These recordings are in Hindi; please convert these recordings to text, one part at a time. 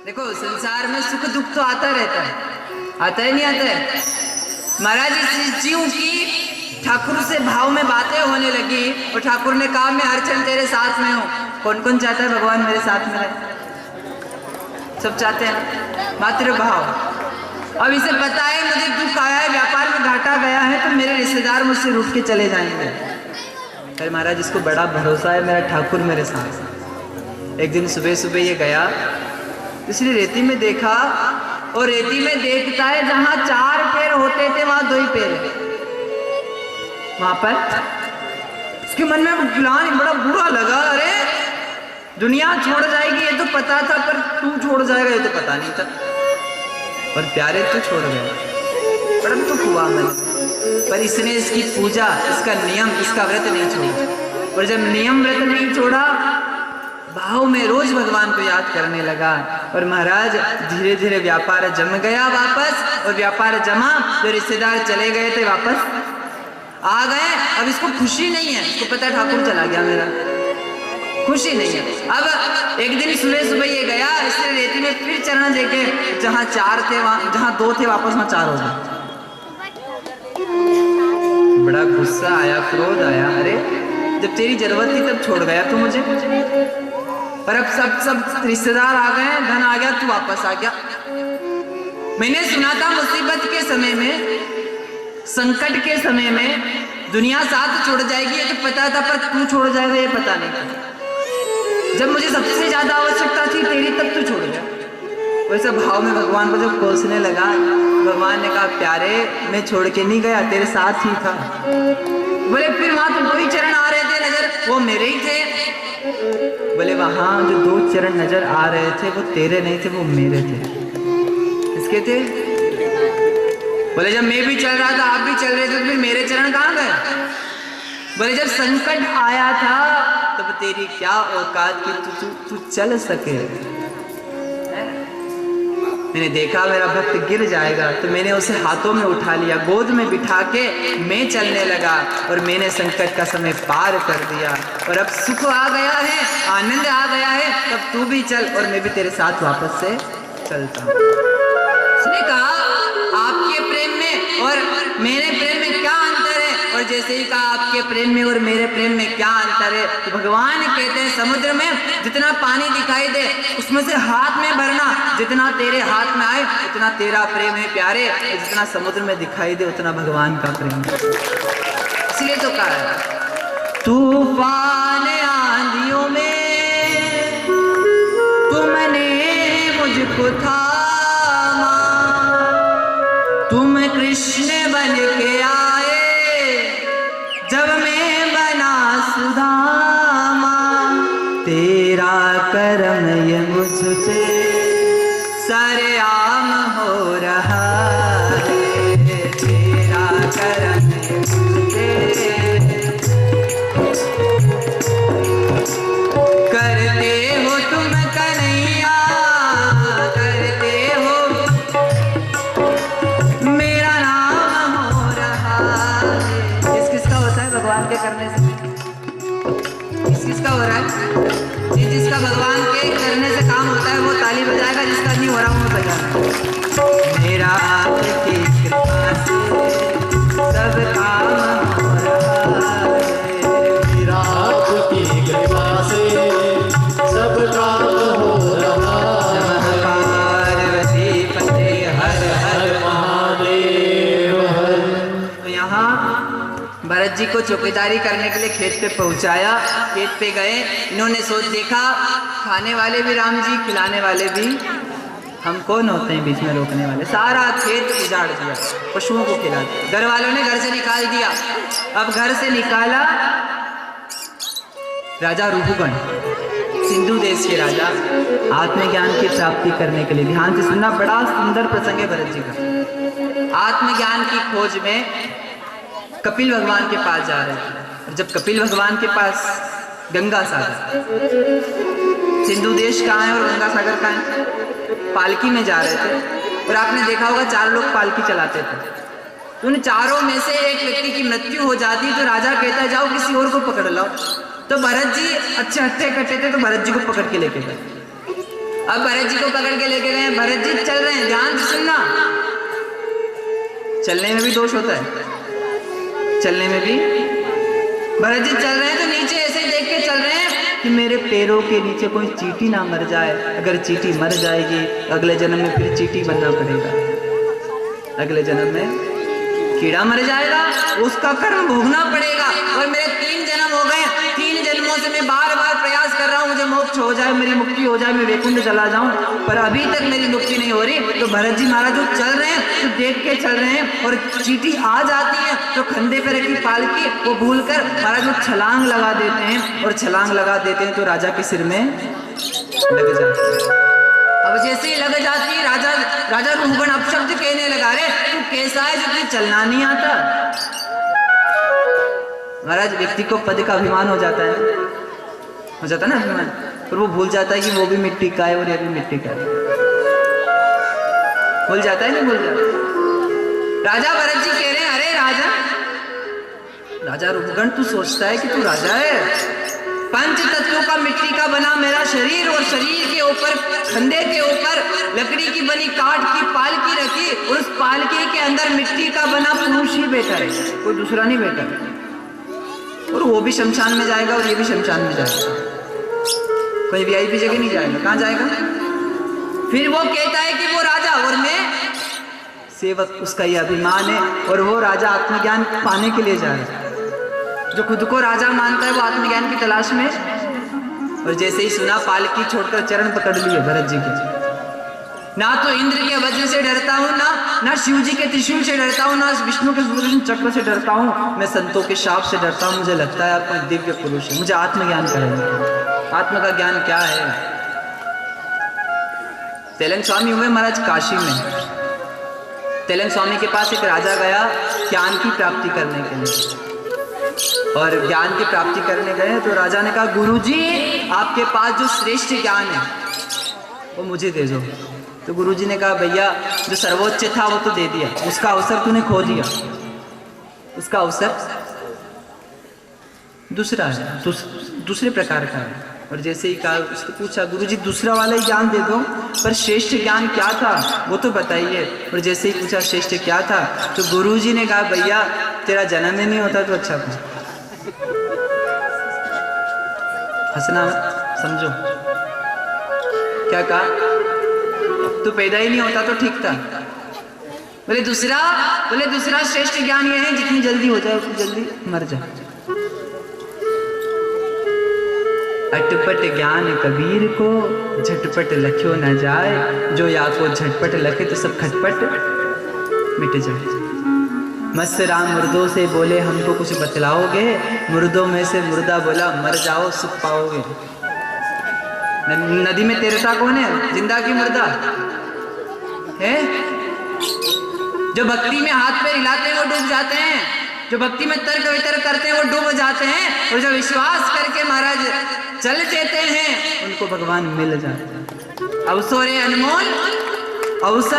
देखो संसार में सुख दुख तो आता रहता है, आता है नहीं आता है। महाराज इस जीव की ठाकुर से भाव में बातें होने लगी और ठाकुर ने कहा मैं हर क्षण तेरे साथ में हूँ। कौन कौन चाहता है भगवान मेरे साथ में रहे? सब चाहते हैं, मातृ भाव। अब इसे पता है मुझे दुख आया है, व्यापार में घाटा गया है, तो मेरे रिश्तेदार मुझसे रूठ के चले जाएंगे। अरे महाराज इसको बड़ा भरोसा है मेरा ठाकुर मेरे साथ। एक दिन सुबह सुबह ये गया, इसने रेती में देखा और रेती में देखता है जहां 4 पैर होते थे वहां 2 ही पैर है। वहां पर इसके मन में ग्लानि, बड़ा बुरा लगा। अरे दुनिया छोड़ जाएगी ये तो पता था, पर तू छोड़ जाएगा ये तो पता नहीं था। और प्यारे तो छोड़ गए, बड़ा दुख हुआ मैंने। पर इसने इसकी पूजा, इसका नियम, इसका व्रत नहीं छोड़ा। और जब नियम व्रत नहीं छोड़ा, भाव में रोज भगवान को याद करने लगा। और महाराज धीरे धीरे व्यापार जम गया वापस। और व्यापार जमा, जो रिश्तेदार चले गए थे वापस आ गए। अब इसको खुशी नहीं है, इसको पता है ठाकुर चला गया मेरा, खुशी नहीं है। अब एक दिन सुबह सुबह ये गया, इसने रेती में फिर चरण देखे, जहां 4 थे वहां, जहां 2 थे वापस वहां 4 हो गए। बड़ा गुस्सा आया, क्रोध आया। अरे जब तेरी जरूरत थी तब छोड़ गया तू मुझे, और अब सब रिश्तेदार आ गए, धन आ गया, तू वापस आ गया। मैंने सुना था मुसीबत के समय में, संकट के समय में दुनिया साथ छोड़ जाएगी ये तो पता था, पर तू छोड़ जाएगा ये पता नहीं था। जब मुझे सबसे ज्यादा आवश्यकता थी तेरी, तब तू छोड़ गया। वैसे भाव में भगवान को जब कोसने लगा, भगवान ने कहा प्यारे मैं छोड़ के नहीं गया, तेरे साथ ही था। बोले फिर वहां तो 2 ही चरण आ रहे थे नजर, वो मेरे ही थे। बोले वहां जो 2 चरण नजर आ रहे थे वो तेरे नहीं थे, वो मेरे थे। किसके थे? बोले जब मैं भी चल रहा था, आप भी चल रहे थे, तो फिर मेरे चरण कहाँ गए? बोले जब संकट आया था तब तेरी क्या औकात की तू चल सके। मैंने देखा मेरा भक्त गिर जाएगा, तो मैंने उसे हाथों में उठा लिया, गोद में बिठा के मैं चलने लगा, और मैंने संकट का समय पार कर दिया। और अब सुख आ गया है, आनंद आ गया है, तब तू भी चल और मैं भी तेरे साथ वापस से चलता हूँ। उसने कहा आपके प्रेम में और मेरे प्रेम में क्या अंतर है? और जैसे ही कहा आपके प्रेम में और मेरे प्रेम में क्या अंतर है, तो भगवान कहते हैं समुद्र में जितना पानी दिखाई दे उसमें से हाथ में भरना, जितना तेरे हाथ में आए उतना तेरा प्रेम है प्यारे, और जितना समुद्र में दिखाई दे उतना भगवान का प्रेम है। इसलिए तो कहा है तूफान आंधियों में तुमने मुझको थामा, तुम कृष्ण बन के आए जब मैं बना सुदामा। तेरा करम ये मुझसे सरेआम हो रहा है, तेरा करम ये मुझसे करते हो तुम कन्हैया, करते हो मेरा नाम हो रहा है। किस किसका होता है भगवान के करने से? किस किसका हो रहा है? जिसका भगवान के करने से काम होता है वो ताली बजाएगा, जिसका नहीं हो रहा वो बजाएगा। मेरा आपकी कृपा से सब काम हो रहा है, मेरा आपकी कृपा से सब काम हो रहा है। पार्वती पते हर हर महादेव हर। तो यहाँ भरत जी को चौकीदारी करने के लिए खेत पे पहुंचाया। खेत पे गए, इन्होंने सोच देखा खाने वाले भी राम जी, खिलाने वाले भी हम कौन होते हैं बीच में रोकने वाले। सारा खेत उजाड़ दिया, पशुओं को खिला दिया, घर वालों ने घर से निकाल दिया। अब घर से निकाला राजा रूहुगण, सिंधु देश के राजा, आत्मज्ञान की प्राप्ति करने के लिए। ध्यान से सुनना, बड़ा सुंदर प्रसंग है भरत जी का। आत्मज्ञान की खोज में कपिल भगवान के पास जा रहे थे, और जब कपिल भगवान के पास गंगा सागर, सिंधु देश कहाँ है और गंगा सागर कहाँ है, पालकी में जा रहे थे। और आपने देखा होगा 4 लोग पालकी चलाते थे, तो उन 4 में से एक व्यक्ति की मृत्यु हो जाती तो राजा कहता जाओ किसी और को पकड़ लाओ। तो भरत जी अच्छे हट्टे कट्टे थे, तो भरत जी को पकड़ के लेके गए। अब भरत जी को पकड़ के लेके गए। भरत जी चल रहे हैं, ध्यान से सुनना। चलने में भी दोष होता है, चलने में भी। भरत जी चल रहे हैं तो नीचे ऐसे ही देख के चल रहे हैं कि मेरे पैरों के नीचे कोई चींटी ना मर जाए। अगर चींटी मर जाएगी अगले जन्म में फिर चींटी बनना पड़ेगा। अगले जन्म में कीड़ा मर जाएगा, उसका कर्म भोगना पड़ेगा। और मेरे 3 जन्म हो गए, 3 जन्मों से मैं बार बार प्रयास कर रहा हूँ मुझे मोक्ष हो जाए, मेरी मुक्ति हो जाए, मैं वैकुंठ चला जाऊं, पर अभी तक मेरी मुक्ति नहीं हो रही। तो भरत जी महाराज जो चल रहे हैं तो देख के चल रहे हैं, और चींटी आ जाती है तो खंधे पे रखी पालकी वो भूल कर महाराज वो छलांग लगा देते हैं, और छलांग लगा देते हैं तो राजा के सिर में लग जाती है। अब जैसे ही लग जाती है राजा रोहगण अपशब्द कहने लगा, रे तू कैसा है जो तुझे चलना नहीं आता। महाराज व्यक्ति को पद का अभिमान हो जाता है, हो जाता ना अभिमान, पर वो भूल जाता है कि वो भी मिट्टी का है और ये भी मिट्टी का है। भूल जाता है, नहीं भूल जाता। राजा भरत जी कह रहे हैं, अरे राजा रोहगण तू सोचता है कि तू राजा है। 5 तत्वों का मिट्टी का बना मेरा शरीर, और शरीर के ऊपर खंधे के ऊपर लकड़ी की बनी काठ की पालकी रखी, और उस पालकी के अंदर मिट्टी का बना पुरुष ही बैठा है, कोई दूसरा नहीं बैठा है। और वो भी शमशान में जाएगा और ये भी शमशान में जाएगा, कोई वीआईपी जगह नहीं जाएगा। कहाँ जाएगा? फिर वो कहता है कि वो राजा और मैं सेवक, उसका ये अभिमान है। और वो राजा आत्मज्ञान पाने के लिए जा रहा है, जो खुद को राजा मानता है वो आत्मज्ञान की तलाश में। और जैसे ही सुना पालकी छोड़कर चरण पकड़ लिए भरत जी के। ना तो इंद्र के वज्र से डरता हूँ, ना शिव जी के त्रिशूल से डरता हूँ, ना विष्णु के सुदर्शन चक्र से डरता हूँ, मैं संतों के शाप से डरता हूँ। मुझे लगता है आप कोई दिव्य पुरुष है, मुझे आत्मज्ञान करेंगे। आत्म का ज्ञान क्या है? तेलंग स्वामी हुए महाराज काशी में। तेलंग स्वामी के पास एक राजा गया ज्ञान की प्राप्ति करने के लिए, और ज्ञान की प्राप्ति करने गए तो राजा ने कहा, गुरुजी आपके पास जो श्रेष्ठ ज्ञान है वो मुझे दे दो। तो गुरुजी ने कहा, भैया जो सर्वोच्च था वो तो दे दिया, उसका अवसर तूने खो दिया, उसका अवसर दूसरा है, दूसरे प्रकार का है। और जैसे ही कहा, उसको पूछा, गुरुजी दूसरा वाला ही ज्ञान दे दो, पर श्रेष्ठ ज्ञान क्या था वो तो बताइए। और जैसे ही पूछा श्रेष्ठ क्या था, तो गुरुजी ने कहा, भैया तेरा जन्म ही नहीं होता तो अच्छा था। हंसना मत, समझो क्या कहा, तू पैदा ही नहीं होता तो ठीक था। बोले दूसरा श्रेष्ठ ज्ञान ये है जितनी जल्दी हो जाए उतनी जल्दी मर जाए। अटपट ज्ञान कबीर को झटपट लख्यो न जाए, जो या को झटपट लखे तो सब खटपट मिट जाए। मस्त राम मुर्दों से बोले हमको कुछ बतलाओगे, मुर्दों में से मुर्दा बोला मर जाओ सुख पाओगे। नदी में तैरता कौन है? जिंदा की मुर्दा है? जो भक्ति में हाथ पैर हिलाते हैं वो डूब जाते हैं, जो भक्ति में तर्क वितर्क करते हैं वो डूब जाते हैं, और जो विश्वास करके महाराज चल देते हैं उनको भगवान मिल जाते हैं। अवसर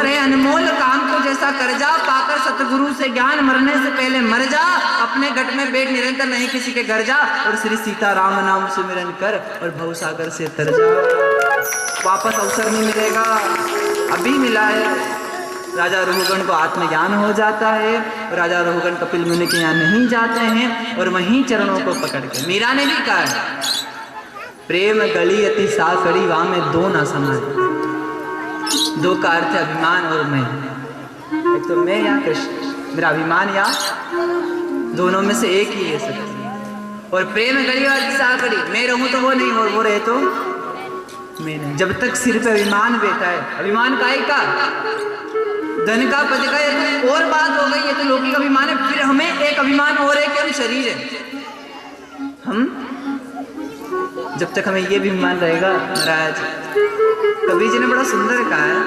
है अनमोल, काम को जैसा कर जा, पाकर सतगुरु से ज्ञान, मरने से पहले मर जा, अपने घट में बैठ निरंतर नहीं किसी के घर जा, और श्री सीता राम नाम सुमिरन कर और भवसागर से तर जा। वापस अवसर नहीं मिलेगा, अभी मिला है। राजा रोहगण को आत्मज्ञान हो जाता है, और राजा रोहगण कपिल मुनि के यहाँ नहीं जाते हैं, और वहीं चरणों को पकड़ के मीरा ने भी कहा है, प्रेम गली अति साकड़ी वहां में दो ना समाए। दो का अर्थ है अभिमान और मैं, एक तो मैं या कृष्ण, मेरा अभिमान या दोनों में से एक ही ले सकते। और प्रेम गली अति साकड़ी, मैं रहूं तो वो नहीं, और वो रहे तो मैं नहीं। जब तक सिर पे अभिमान बैठा है, अभिमान काय का, धन का, पद का, ये तो और बात हो गई, ये तो लौकिक अभिमान है। फिर हमें एक अभिमान और है कि हम शरीर है। हम जब तक हमें ये भी अभिमान रहेगा, महाराज कबीर जी ने बड़ा सुंदर कहा है,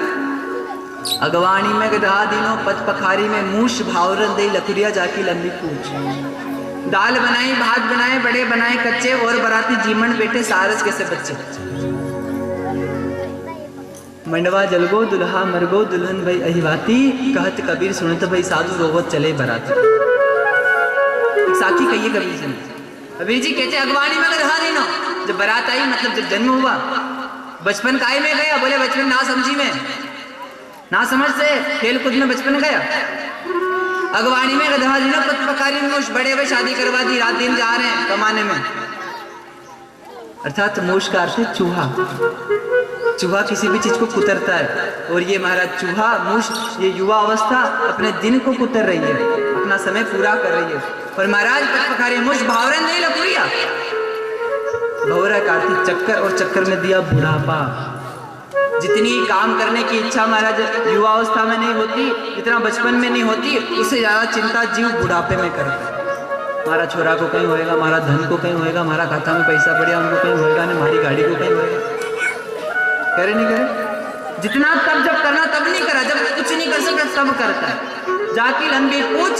अगवाणी में गधा दिनों पद पखारी में मूछ भावरन दे लकुरिया जाकी लंबी पूछ। दाल बनाई भात बनाए बड़े बनाए कच्चे, और बराती जीवन बैठे सारस कैसे बच्चे। मंडवा जलगो दुल्हा मरगो दुल्हन भाई अहिवाती, कहत कबीर सुनत भाई साधु रोवत चले बराती। साखी कहिए कबीर जी ने। कबीर जी कहते अगवानी में गधा दिनों, जब बारात आई मतलब जब जन्म हुआ, बचपन काहे में गया? बोले बचपन ना समझी में, ना समझ से खेल कूद में बचपन गया। अगवानी में गधा जी ने पत्पकारी मूछ बड़े हुए शादी करवा दी, रात दिन जा रहे हैं कमाने में। अर्थात मूछ का अर्थ है चूहा। चूहा किसी भी चीज को कुतरता है, और ये महाराज चूहा मूछ ये युवा अवस्था अपने दिन को कुतर रही है, अपना समय पूरा कर रही है। पर महाराज पत्पकारी मूछ भावरन नहीं लकुरिया, भौरा कार्तिक चक्कर, और चक्कर में दिया बुढ़ापा। जितनी काम करने की इच्छा महाराज युवा अवस्था में नहीं होती, जितना बचपन में नहीं होती, उससे ज्यादा चिंता जीव बुढ़ापे में करता है। हमारा छोरा को कहीं होएगा, हमारा धन को कहीं होएगा, हमारा खाता में पैसा बढ़िया उनको कहीं होएगा, नहीं हमारी गाड़ी को कहीं होएगा। करे नहीं करे? जितना तब जब करना तब नहीं करा, जब कुछ नहीं कर सकता तब करता है। जाके लंबी पूछ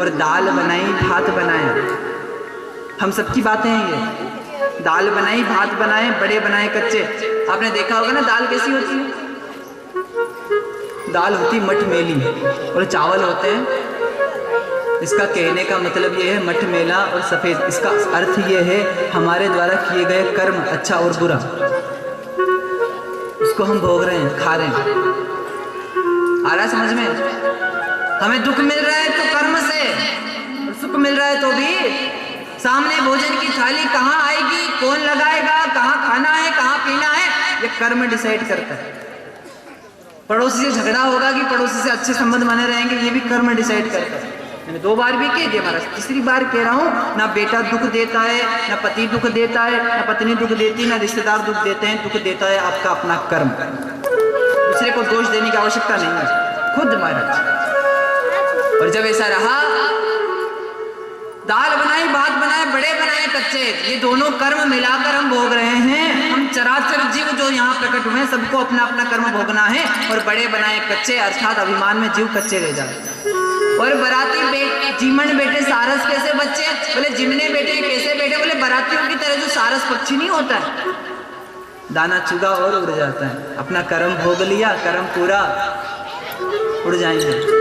और दाल बनाई भात बनाया, हम सबकी बातें हैं ये। दाल बनाई भात बनाए, बड़े बनाए कच्चे। आपने देखा होगा ना दाल कैसी होती है? दाल होती मठमेली और चावल होते हैं। इसका कहने का मतलब ये है मठमेला और सफेद। इसका अर्थ ये है हमारे द्वारा किए गए कर्म, अच्छा और बुरा, उसको हम भोग रहे हैं, खा रहे हैं। आ रहा समझ में? हमें दुख मिल रहा है तो कर्म से, और सुख मिल रहा है तो भी। सामने भोजन की थाली कहाँ आएगी, कौन लगाएगा, कहाँ खाना है, कहाँ पीना है, ये कर्म डिसाइड करता है। पड़ोसी से झगड़ा होगा कि पड़ोसी से अच्छे संबंध बने रहेंगे, ये भी कर्म डिसाइड करता है। मैंने 2 बार भी कह दिया महाराज, तीसरी बार कह रहा हूँ, ना बेटा दुख देता है, ना पति दुख देता है, ना पत्नी दुख देती, ना रिश्तेदार दुख देते हैं। दुख देता है आपका अपना कर्म। दूसरे को दोष देने की आवश्यकता नहीं है, खुद महाराज। और जब ऐसा रहा, दाल बनाई भात बनाए, बड़े बनाए कच्चे, ये दोनों कर्म मिलाकर हम भोग रहे हैं। हम चराचर जीव जो यहाँ प्रकट हुए हैं, सबको अपना अपना कर्म भोगना है। और बड़े बनाए कच्चे अर्थात अभिमान में जीव कच्चे रह जाए। और बराती जीमन बेटे सारस कैसे बच्चे? बोले जिमने बेटे कैसे बेटे? बोले बरातियों की तरह जो सारस पक्षी नहीं होता है, दाना चुगा और उड़ जाता है। अपना कर्म भोग लिया, कर्म पूरा, उड़ जाएंगे।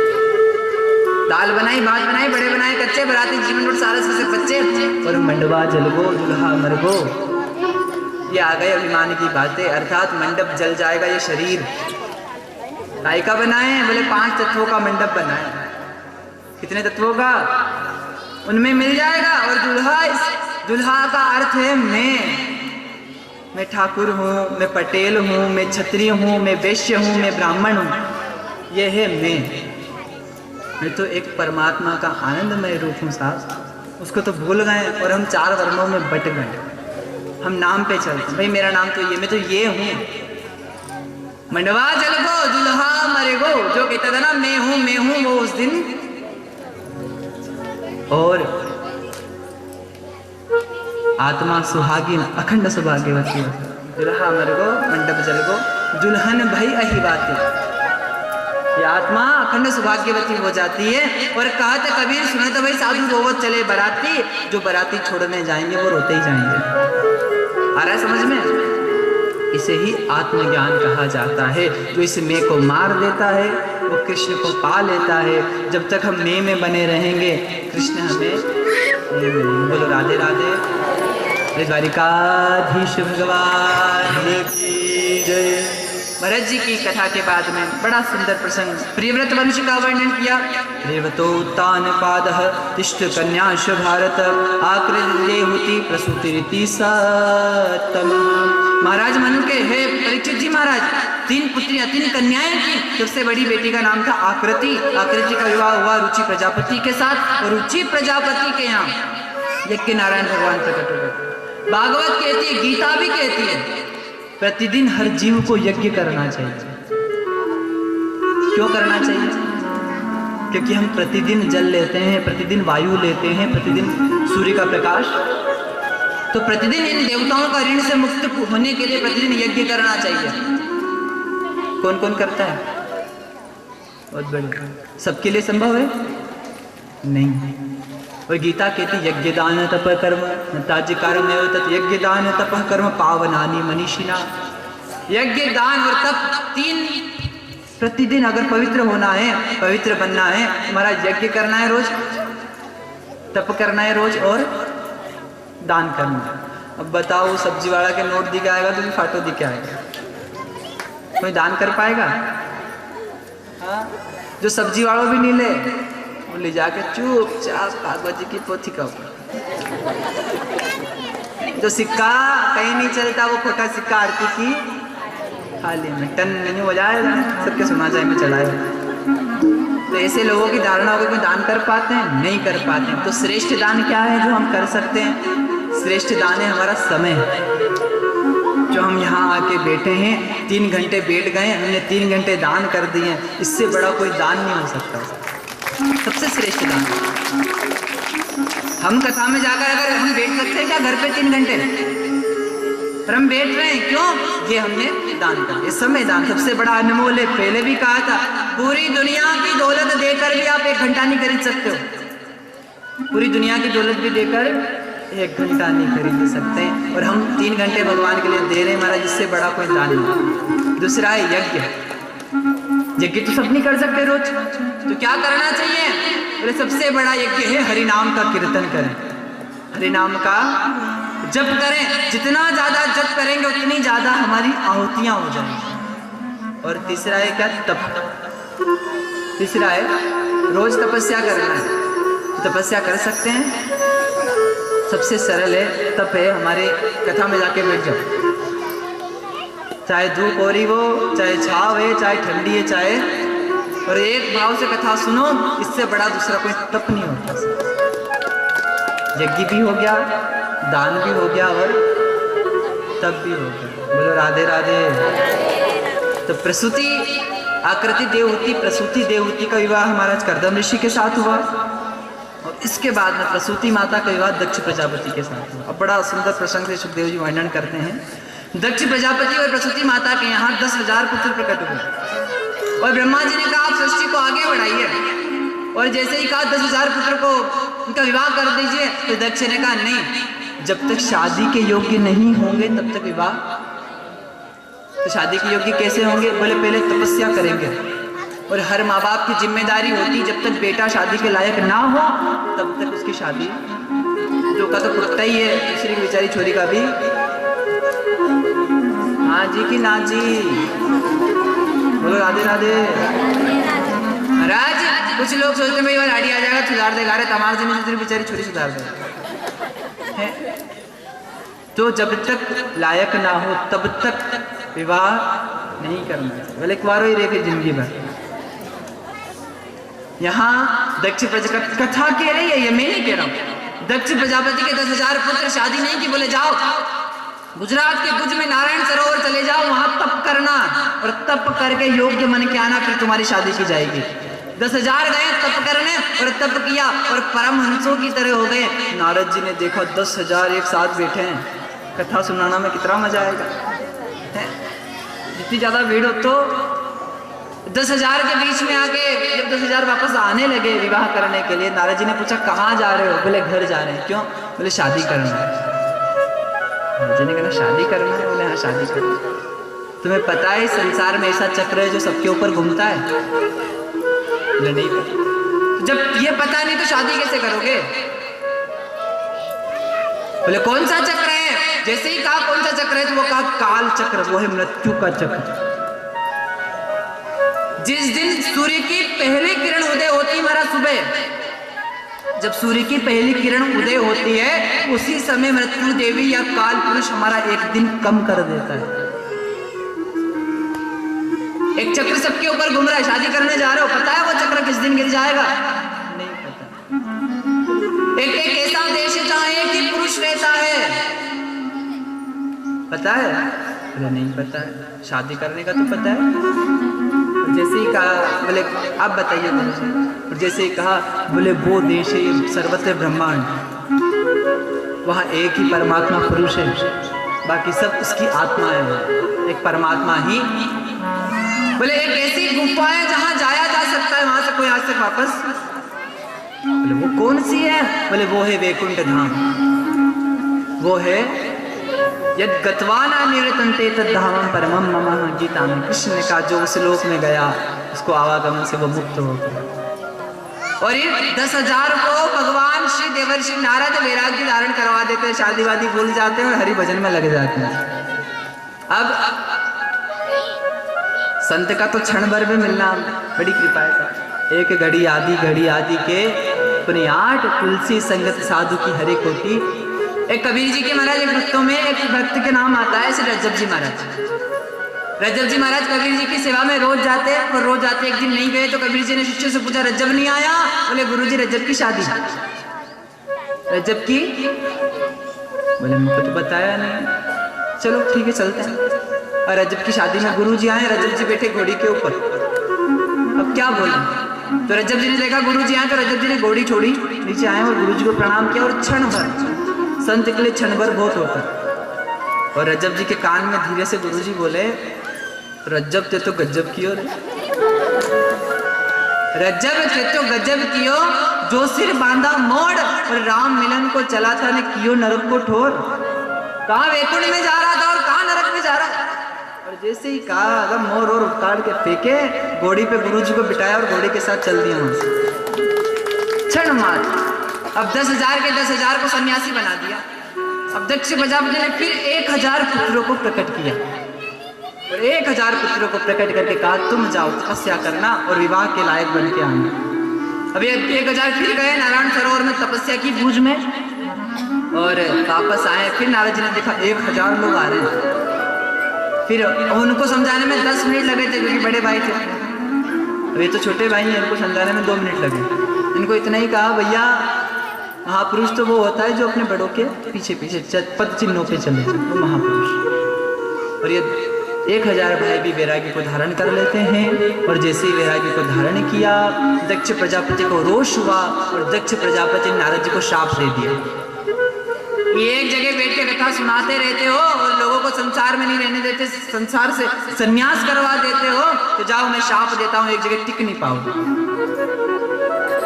दाल बनाई भात बनाई, बड़े बनाए कच्चे, बराती जीवन और सारस कैसे बच्चे। और मंडवा जलगो दुल्हा मरगो, ये आ गए अभिमान की बातें। अर्थात मंडप जल जाएगा ये शरीर। काय का बनाए? बोले 5 तत्वों का मंडप बनाए। कितने तत्वों का? उनमें मिल जाएगा। और दुल्हा का अर्थ है मैं ठाकुर हूँ, मैं पटेल हूँ, मैं क्षत्रिय हूँ, मैं वैश्य हूँ, मैं ब्राह्मण हूँ। यह है मैं तो एक परमात्मा का आनंदमय रूप हूँ साहब। उसको तो भूल गए और हम 4 वर्णों में बट गए। हम नाम पे चलते, भाई मेरा नाम तो ये, मैं तो ये हूँ। मंडवा जलगो दुल्हा मरेगो, जो कहता था ना मैं हूँ, वो उस दिन। और आत्मा सुहागिन अखंड सौभाग्यवती, दुल्हा मरगो मंडप जलगो दुल्हन भई अही बातें। ये आत्मा अखंड सौभाग्यवती हो जाती है। और कहते कबीर सुनत भाई साधु रोवत चले बराती, जो बराती छोड़ने जाएंगे वो रोते ही जाएंगे। आ रहा है समझ में? इसे ही आत्मज्ञान कहा जाता है। जो इस मैं को मार देता है वो कृष्ण को पा लेता है। जब तक हम मैं में बने रहेंगे कृष्ण हमें। बोलो राधे राधे। द्वारिकाधीश भगवान की जय। भरत जी की कथा के बाद में बड़ा सुंदर प्रसंग प्रियव्रत वंश का वर्णन किया। प्रियव्रतोत्तान पादः तिष्ठ कन्याश भारत आकृति प्रसूति रीति सतम। महाराज मनु के हे परीक्षित जी महाराज 3 पुत्रियां 3 कन्याएं थी। सबसे बड़ी बेटी का नाम था आकृति। आकृति का विवाह हुआ रुचि प्रजापति के साथ। और रुचि प्रजापति के यहाँ यज्ञ नारायण भगवान प्रकट हो गए। भागवत कहती है, गीता भी कहती है प्रतिदिन हर जीव को यज्ञ करना चाहिए। क्यों करना चाहिए? क्योंकि हम प्रतिदिन जल लेते हैं, प्रतिदिन वायु लेते हैं, प्रतिदिन सूर्य का प्रकाश। तो प्रतिदिन इन देवताओं का ऋण से मुक्त होने के लिए प्रतिदिन यज्ञ करना चाहिए। कौन कौन करता है? बहुत बढ़िया। सबके लिए संभव है? नहीं। और गीता कहती यज्ञ दान तप कर्म ताज्य कर्म यज्ञ दान तप कर्म पावनानि मनीषिणा। यज्ञ दान और तप 3 प्रतिदिन अगर पवित्र होना है, पवित्र बनना है, हमारा यज्ञ करना है रोज, तप करना है रोज और दान करना है। अब बताओ सब्जी वाला के नोट दिखाएगा तो भी फाटो दिखाएगा। कोई दान कर पाएगा? हाँ, जो सब्जी वालों भी नहीं ले, वो ले जाके चुपचाप भागवत जी की पोथी का ऊपर, जो सिक्का कहीं नहीं चलता वो खोटा सिक्का आरती की थाली में टन नहीं हो जाए, सबके सुना जाए में चढ़ाए। तो ऐसे लोगों की धारणा होगी कि दान कर पाते हैं, नहीं कर पाते हैं। तो श्रेष्ठ दान क्या है जो हम कर सकते हैं? श्रेष्ठ दान है हमारा समय। जो हम यहाँ आके बैठे हैं, 3 घंटे बैठ गए, हमने 3 घंटे दान कर दिए, इससे बड़ा कोई दान नहीं हो सकता। सबसे श्रेष्ठ दान। हम कथा में जाकर अगर हम बैठ सकते हैं क्या घर पे 3 घंटे? पर हम बैठ रहे हैं क्यों? ये हमने दान कर दिया। समय दान सबसे बड़ा अनमोल है। पहले भी कहा था, पूरी दुनिया की दौलत देकर भी आप 1 घंटा नहीं खरीद सकते हो। पूरी दुनिया की दौलत भी देकर 1 घंटा नहीं खरीद सकते हैं, और हम 3 घंटे भगवान के लिए दे रहे हैं महाराज, इससे बड़ा कोई दान नहीं। दूसरा है यज्ञ। यज्ञ तो सब नहीं कर सकते रोज, तो क्या करना चाहिए? बोले सबसे बड़ा यज्ञ है हरि नाम का कीर्तन करें, हरि नाम का जप करें। जितना ज्यादा जप करेंगे उतनी ज्यादा हमारी आहुतियां हो जाएंगी। और तीसरा है क्या? तप। तीसरा है रोज तपस्या करना है। तो तपस्या कर सकते हैं, सबसे सरल है तप है हमारे कथा में जाके बैठ जाओ, चाहे धूप हो रही हो, चाहे छाव है, चाहे ठंडी है, चाहे, और एक भाव से कथा सुनो। इससे बड़ा दूसरा कोई तप नहीं होता। यज्ञ भी हो गया, दान भी हो गया, और तप भी हो गया। बोलो राधे राधे। तो प्रसूति आकृति देवहूति, प्रसूति देवहूति का विवाह महाराज कर्दम ऋषि के साथ हुआ, और इसके बाद में प्रसूति माता का विवाह दक्ष प्रजापति के साथ हुआ। अब बड़ा सुंदर प्रसंग से सुखदेव जी वर्णन करते हैं। दक्ष प्रजापति और प्रसूति माता के यहाँ 10,000 पुत्र प्रकट हुए, और ब्रह्मा जी ने कहा आप सृष्टि को आगे बढ़ाइए, और जैसे ही कहा 10,000 पुत्र को उनका विवाह कर दीजिए, तो दक्ष ने कहा नहीं, जब तक शादी के योग्य नहीं होंगे तब तक विवाह। तो शादी के योग्य कैसे होंगे? बोले पहले तपस्या करेंगे, और हर माँ बाप की जिम्मेदारी होती जब तक बेटा शादी के लायक ना हो तब तक उसकी शादी, जो का तो पुट्टा ही है, दूसरी की बेचारी छोरी का भी हाँ जी की ना जी। बोलो राधे राधे। महाराज कुछ लोग सोचते भाई गाड़ी आ जाएगा सुधार देगा, अरे तमाम से नहीं बेचारी छोरी सुधार देगा। तो जब तक लायक ना हो तब तक विवाह नहीं करना चाहिए। बोले एक बार ही रहे फिर जिंदगी भर। यहाँ दक्ष प्रजापति कथा कह रही है, ये मैं नहीं कह रहा हूँ। दक्ष प्रजापति के 10,000 पुत्र शादी नहीं की, बोले जाओ गुजरात के भुज में नारायण सरोवर चले जाओ, वहां तप करना, और तप करके योग्य मन के आना, फिर तुम्हारी शादी की जाएगी। 10,000 गए तप करने, और तप किया और परमहंसों की तरह हो गए। नारद जी ने देखा 10,000 एक साथ बैठे हैं, कथा सुनाना में कितना मजा आएगा। जितनी ज्यादा भीड़ हो तो 10,000 के बीच में आके जब 10,000 वापस आने लगे विवाह करने के लिए, नारद जी ने पूछा कहाँ जा रहे हो? बोले घर जा रहे हैं। क्यों? बोले शादी करना है। नारद जी ने कहा शादी करना है? बोले हाँ शादी करना है। तुम्हें पता है संसार में ऐसा चक्र है जो सबके ऊपर घूमता है? बोले नहीं पता। तो जब ये पता नहीं तो शादी कैसे करोगे? बोले कौन सा चक्र है? जैसे ही कहा कौन सा चक्र है तो वो कहा काल चक्र, वो है मृत्यु का चक्र। जिस दिन सूर्य की पहली किरण उदय होती है महाराज, सुबह जब सूर्य की पहली किरण उदय होती है उसी समय मृत्यु देवी या काल पुरुष हमारा एक दिन कम कर देता है। एक चक्र सबके ऊपर घूम रहा है, शादी करने जा रहे हो, पता है वो चक्र किस दिन गिर जाएगा? नहीं पता। एक ऐसा देश है जहां एक ही पुरुष रहता है, पता है? बोले नहीं पता है। शादी करने का तो पता है। जैसे ही कहा, बोले आप बताइए मुझे। और जैसे ही कहा, बोले वो देश है सर्वत्र ब्रह्मांड, वहाँ एक ही परमात्मा पुरुष है, बाकी सब उसकी आत्मा है, एक परमात्मा ही। बोले एक ऐसी गुफा है जहाँ जाया जा सकता है, वहां से कोई आज तक वापस। बोले वो कौन सी है? बोले वो है वैकुंठ धाम, वो है यद गत्वाना निरतन्ते तद्धामं परमं मम। गीता में कृष्ण ने कहा जो उस लोक में गया उसको आवागमन से वो मुक्त हो गया। और ये 10,000 को भगवान श्री देवर्षि नारद वैराग्य धारण करवा देते हैं, शादी वादी भूल जाते हैं और हरि भजन में लग जाते हैं। अब संत का तो क्षण भर में मिलना बड़ी कृपा है साहब। एक घड़ी आदि के अपने 8 तुलसी संगत साधु की हरे कोटि। एक कबीर जी के महाराज, एक भक्तों में एक भक्त के नाम आता है श्री रज्जब जी महाराज। रज्जब जी महाराज कबीर जी की सेवा में रोज जाते, और रोज जाते एक दिन नहीं गए तो कबीर जी ने शिष्य से पूछा, रज्जब नहीं आया? बोले गुरु जी रज्जब की शादी। रज्जब की? बोले मुझको तो बताया नहीं। चलो ठीक है चलते हैं। और रज्जब की शादी में गुरु जी आए, रज्जब जी बैठे घोड़ी के ऊपर। अब क्या बोले? तो रज्जब जी ने देखा गुरु जी आए, तो रज्जब जी ने घोड़ी छोड़ी, नीचे आए और गुरु जी को प्रणाम किया। और क्षण भर, संत के लिए क्षण भर बहुत होता है। और रज्जब जी के कान में धीरे से गुरु जी बोले, रज्जब ते तो गज्जब कियो रे, रज्जब ते तो गज्जब कियो, जो सिर बांधा मोड़ और राम मिलन को चला था ने कियो नरक को ठोर। कहाँ वैकुंठ में जा रहा था और कहाँ नरक में जा रहा था। और जैसे ही कहा मोर और उतार के फेंके, घोड़ी पे गुरु जी को बिठाया और घोड़ी के साथ चल दिया वहां से। क्षण मात्र। अब 10,000 के 10,000 को सन्यासी बना दिया। अब दक्ष प्रजापति ने फिर 1,000 पुत्रों को प्रकट किया और 1,000 पुत्रों को प्रकट करके कहा तुम जाओ तपस्या करना और विवाह के लायक बन के आना। अब ये 1,000 फिर गए नारायण सरोवर में तपस्या की भूज में और वापस आए। फिर नारद जी ने देखा 1,000 लोग आ रहे हैं। फिर उनको समझाने में 10 मिनट लगे थे क्योंकि बड़े भाई थे। अब ये तो छोटे भाई हैं, इनको समझाने में 2 मिनट लगे। इनको इतना ही कहा भैया महापुरुष तो वो होता है जो अपने बड़ों के पीछे पीछे पद चिन्हों पे चले, वो महापुरुष। और ये 1,000 भाई भी वैराग्य को धारण कर लेते हैं। और जैसे ही वैराग्य को धारण किया, दक्ष प्रजापति को रोष हुआ और दक्ष प्रजापति ने नारद जी को शाप दे दिया। ये एक जगह बैठ के कथा सुनाते रहते हो और लोगों को संसार में नहीं रहने देते, संसार से संन्यास करवा देते हो, तो जाओ मैं शाप देता हूँ, एक जगह टिक नहीं पाओगे।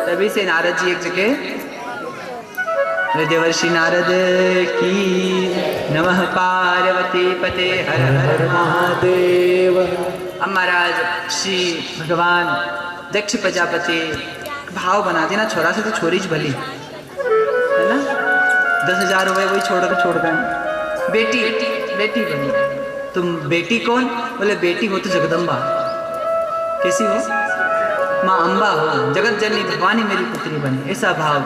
तभी से नारद जी एक जगह, देवर्षि नारद की नमः पार्वती पते हर हर महादेव। अब महाराज श्री भगवान दक्ष प्रजापति भाव बना देना, छोरा से तो छोरी भली है ना। 10,000 रुपए वही छोड़ गए। बेटी बनी। तुम बेटी कौन? बोले बेटी हो तो जगदम्बा। कैसी हो? माँ अम्बा हो, जगत जननी भगवानी मेरी पुत्री बनी, ऐसा भाव।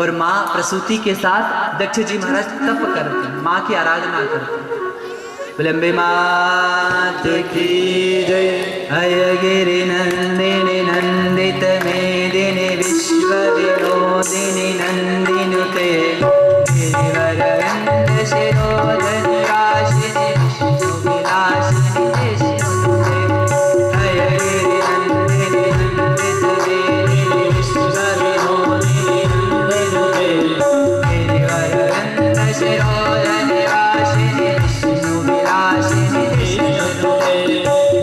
और माँ प्रसूति के साथ दक्ष जी महाराज तप करते, माँ की आराधना करते। बोले अम्बे मात की जय। अयगिरि नंदिनी नंदित मेदिनी विश्व विनोदिनी नंदिनुते गिरिवरवृंद शिरोधनि राशिनि विष्णु विलासिनि देशनुते। अयगिरि नंदिनी नंदित मेदिनी विश्व विनोदिनी नंदिनुते गिरिवरवृंद शिरोधनि राशिनि विष्णु विलासिनि देशनुते।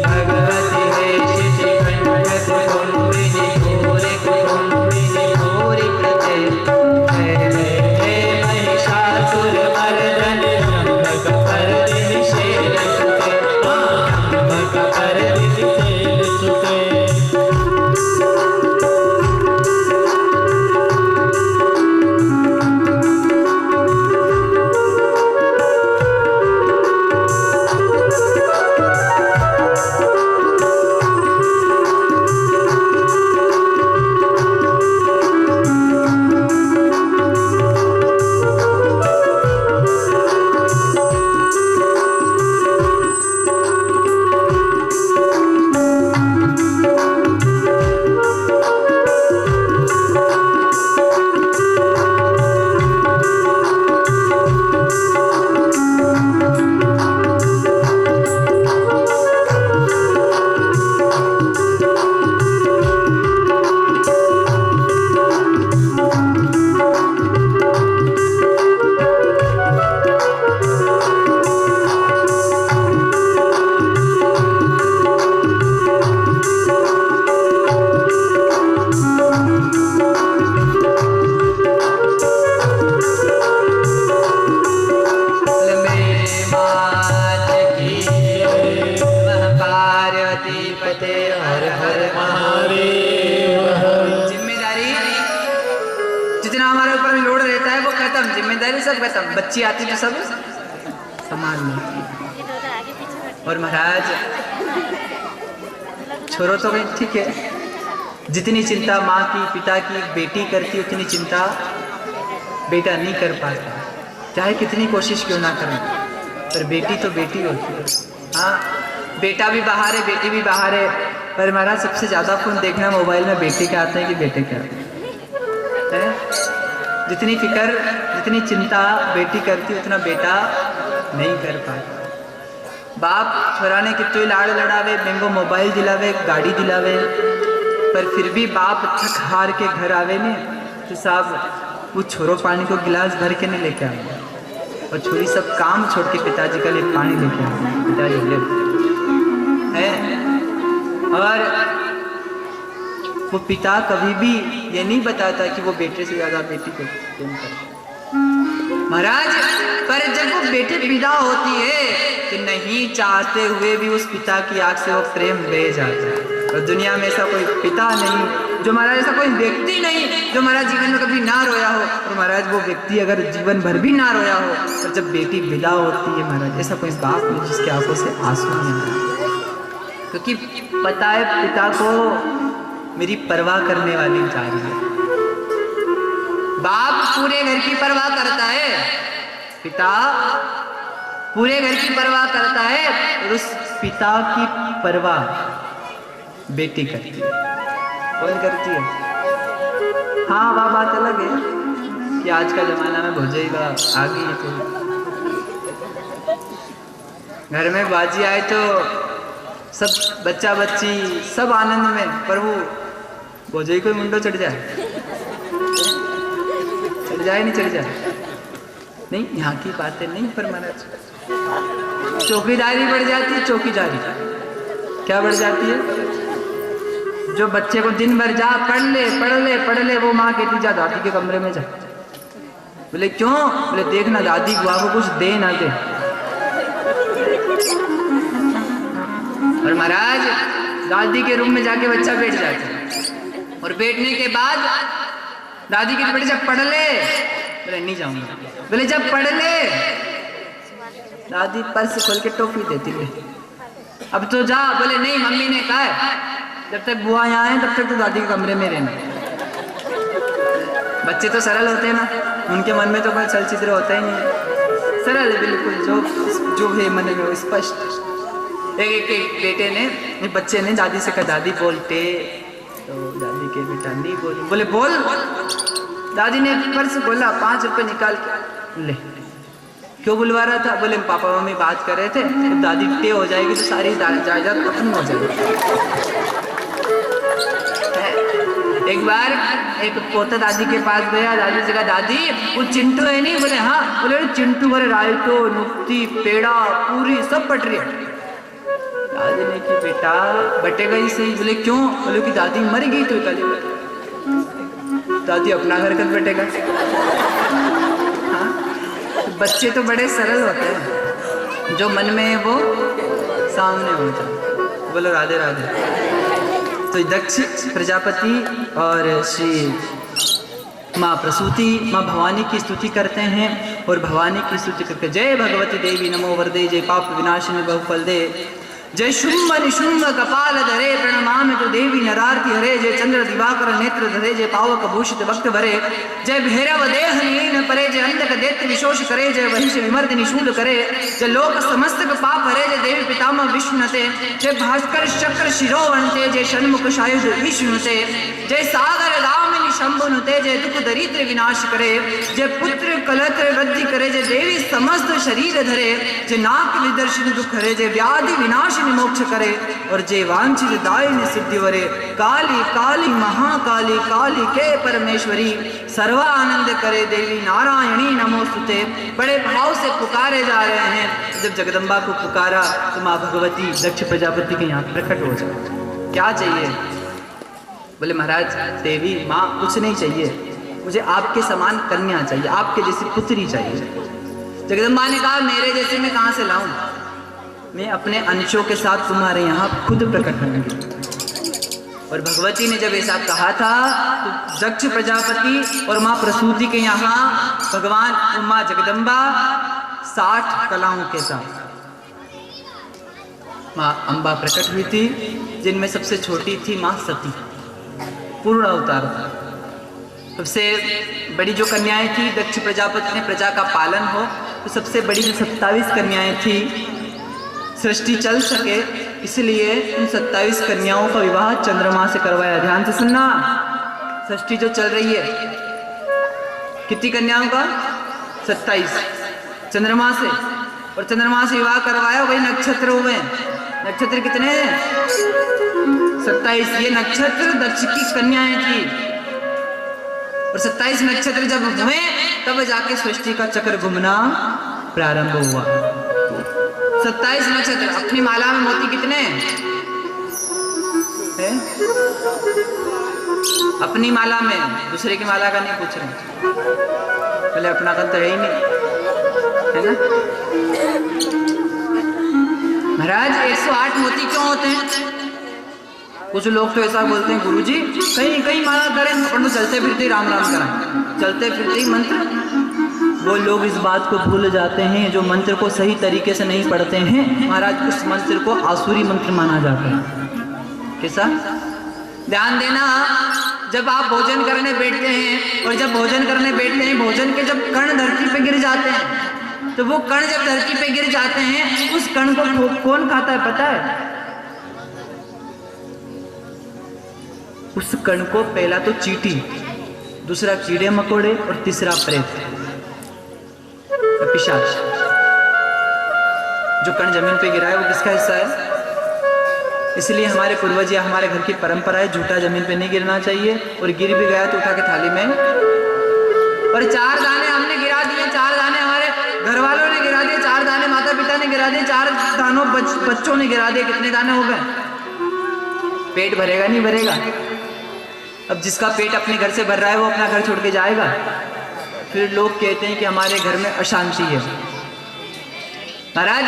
भगवति हेशिति कंठ कुटुंबिनि घोरि कुटुंबिनि घोरि प्रते महिषासुर मर्दनि ब्रह्मक परदिनि शैल सुते। ब्रह्मक परदिनि शैल सुते। बच्ची आती तो सब समान में। और महाराज छोड़ो तो भाई ठीक है, जितनी चिंता माँ की पिता की बेटी करती उतनी चिंता बेटा नहीं कर पाता, चाहे कितनी कोशिश क्यों ना करें, पर बेटी तो बेटी होती है। हाँ, बेटा भी बाहर है, बेटी भी बाहर है, पर हमारा सबसे ज़्यादा फोन देखना मोबाइल में बेटे के आते हैं कि बेटे के आते हैं। जितनी फिक्र जितनी चिंता बेटी करती उतना बेटा नहीं कर पाता। बाप छोरा ने कितने लाड़ लड़ावे, महंगो मोबाइल दिलावे, गाड़ी दिलावे, पर फिर भी बाप थक हार के घर आवे ने तो साहब वो छोरो पानी को गिलास भर के नहीं लेके आवे, और छोरी सब काम छोड़ के पिताजी का लिए पानी लेके आवे, पिताजी ले है। और वो पिता कभी भी ये नहीं बताता कि वो बेटे से ज्यादा बेटी को प्रेम करता महाराज। पर जब वो बेटी विदा होती है तो नहीं चाहते हुए भी उस पिता की आंख से वो प्रेम बह जाता है। और दुनिया में ऐसा कोई पिता नहीं, जो महाराज ऐसा कोई व्यक्ति नहीं जो महाराज जीवन में कभी ना रोया हो। और महाराज वो व्यक्ति अगर जीवन भर भी ना रोया हो, और जब बेटी विदा होती है महाराज, ऐसा कोई बाप नहीं जिसकी आंखों से आंसू नहीं आए, क्योंकि पता है पिता को मेरी परवाह करने वाली जा रही है। बाप पूरे घर की परवाह करता है, पिता पूरे घर की परवाह करता है, और उस पिता की परवाह बेटी करती है। कौन करती है? हाँ, वह बात अलग है कि आज का जमाना में भोजेगा आ गई है, तो घर में बाजी आए तो सब बच्चा बच्ची सब आनंद में, पर वो भोजई कोई मुंडो चढ़ जाए नहीं चढ़ जाए नहीं, यहाँ की बातें नहीं। पर महाराज चौकीदारी बढ़ जाती है, चौकीदारी क्या बढ़ जाती है? जो बच्चे को दिन भर जा पढ़ ले, वो माँ कहती जा दादी के कमरे में जा। बोले क्यों? बोले देखना दादी बुआ को कुछ दे ना दे। और महाराज दादी के रूम में जाके बच्चा बैठ जाता है, और बैठने के बाद दादी की बेटे जब पढ़ ले, बोले नहीं जाऊंगा। बोले जब पढ़ ले, दादी पर्स खोल के टोपी देती है, अब तो जा। बोले नहीं, मम्मी ने कहा है जब तक बुआ यहाँ है तब तक तो दादी के कमरे में रहना। बच्चे तो सरल होते हैं ना, उनके मन में तो कोई छल चित्र होता ही नहीं है, सरल है बिल्कुल, जो है मन में वो स्पष्ट। एक बेटे ने, एक बच्चे ने दादी से कहा दादी बोलते, तो दादी के बेटा नहीं बोली। बोले बोल। दादी ने पर्स बोला, 5 रुपए निकाल के ले। क्यों बुलवा रहा था? बोले पापा मम्मी बात कर रहे थे, जब दादी टे हो जाएगी तो सारी जायदाद खत्म हो जाएगी। एक बार एक पोता दादी के पास गया, दादी से कहा दादी वो चिंटू है नहीं? बोले हाँ। बोले चिंटू बोले रायतो नुक्ति पेड़ा पूरी सब बट रही है। दादी ने कि बेटा बटेगा ही सही। बोले क्यों? बोले कि दादी मर गई तो कल दादी अपना घर कल बटेगा। हाँ, बच्चे तो बड़े सरल होते हैं, जो मन में है वो सामने होता है। बोलो राधे राधे। तो दक्ष प्रजापति और श्री माँ प्रसूति, माँ भवानी की स्तुति करते हैं, और भवानी की स्तुति करके जय भगवती देवी नमो वरदे, जय पाप विनाशिनी बहुफल दे, जय शुंभ निशुंभ कपाल धरे प्रणमामि तो देवी नरार्ति हरे, जय चंद्र दिवाकर नेत्र धरे, जय पावक भूषित भक्त भरे, जय भैरव देह नीन परे, जय अंधक दैत्य विशोष करे, जय वहिष विमर्दिनी शूल करे, जय लोक समस्त पाप हरे, जय देवी पितामह विष्णुते, जय भास्कर चक्र शिरोवन्ते, जय षण्मुख सायुध विष्णुते, जय सागर दामिनी शंभुनुते, जय दुख दरिद्र विनाश करे, जय पुत्र कलत्र वृद्धि करे, जय देवी समस्त शरीर धरे, जय नाक विदर्शन दुख हरे, जय व्याधि विनाश मोक्ष करे, और जय वांछित दायिनी सिद्धि वरे, काली काली महाकाली काली के परमेश्वरी सर्वानंद करे, देवी नारायणी नमोस्तुते। बड़े भाव से पुकारे जा रहे हैं। जब जगदम्बा को पुकारा तो माँ भगवती दक्ष प्रजापति के यहाँ प्रकट हो जाए। क्या चाहिए? बोले महाराज देवी माँ कुछ नहीं चाहिए, मुझे आपके समान कन्या चाहिए, आपके जैसी पुत्री चाहिए। जगदम्बा ने कहा मेरे जैसे मैं कहाँ से लाऊं? मैं अपने अंशों के साथ तुम्हारे यहाँ खुद प्रकट होंगी। और भगवती ने जब ऐसा कहा था तो दक्ष प्रजापति और माँ प्रसूति के यहाँ भगवान उमा जगदम्बा 60 कलाओं के साथ माँ अम्बा प्रकट हुई थी, जिनमें सबसे छोटी थी माँ सती, पूर्ण अवतार था। सबसे बड़ी जो कन्याएं थी, दक्ष प्रजापति ने प्रजा का पालन हो, तो सबसे बड़ी जो 27 कन्याएं थी, सृष्टि चल सके इसलिए उन 27 कन्याओं का विवाह चंद्रमा से करवाया। ध्यान से सुनना, सृष्टि जो चल रही है, कितनी कन्याओं का? 27, चंद्रमा से, और चंद्रमा से विवाह करवाया, वही नक्षत्र हुए। नक्षत्र कितने हैं? 27। ये नक्षत्र दक्ष की कन्याएं थी, और 27 नक्षत्र जब हुए तब जाके सृष्टि का चक्र घूमना प्रारंभ हुआ। 27 नक्षत्र। अपनी माला में मोती कितने हैं? अपनी माला में, दूसरे की माला का नहीं पूछ रहे, पहले अपना का तो है ही नहीं, है ना महाराज। 108 मोती क्यों होते हैं? कुछ लोग तो ऐसा बोलते हैं, गुरुजी कहीं कहीं माला करें, अपन तो चलते फिरते राम राम करें, चलते फिरते ही मंत्र। वो लोग इस बात को भूल जाते हैं, जो मंत्र को सही तरीके से नहीं पढ़ते हैं महाराज, उस मंत्र को आसुरी मंत्र माना जाता है। कैसा? ध्यान देना, जब आप भोजन करने बैठते हैं, और जब भोजन करने बैठते हैं, भोजन के जब कण धरती पे गिर जाते हैं, तो वो कण जब धरती पे गिर जाते हैं, उस कण को कौन खाता है पता है? उस कण को पहला तो चींटी, दूसरा कीड़े मकोड़े, और तीसरा प्रेत, पिशाच। जो कण जमीन पे गिरा है वो किसका हिस्सा है? इसलिए हमारे पूर्वज या हमारे घर की परंपरा है, झूठा जमीन पे नहीं गिरना चाहिए, और गिर भी गया तो उठा के थाली में। और 4 दाने हमने गिरा दिए, 4 दाने हमारे घर वालों ने गिरा दिए, 4 दाने माता पिता ने गिरा दिए, 4 दानों बच्चों ने गिरा दिए, कितने दाने हो गए? पेट भरेगा नहीं भरेगा? अब जिसका पेट अपने घर से भर रहा है वो अपना घर छोड़ के जाएगा। फिर लोग कहते हैं कि हमारे घर में अशांति है। महाराज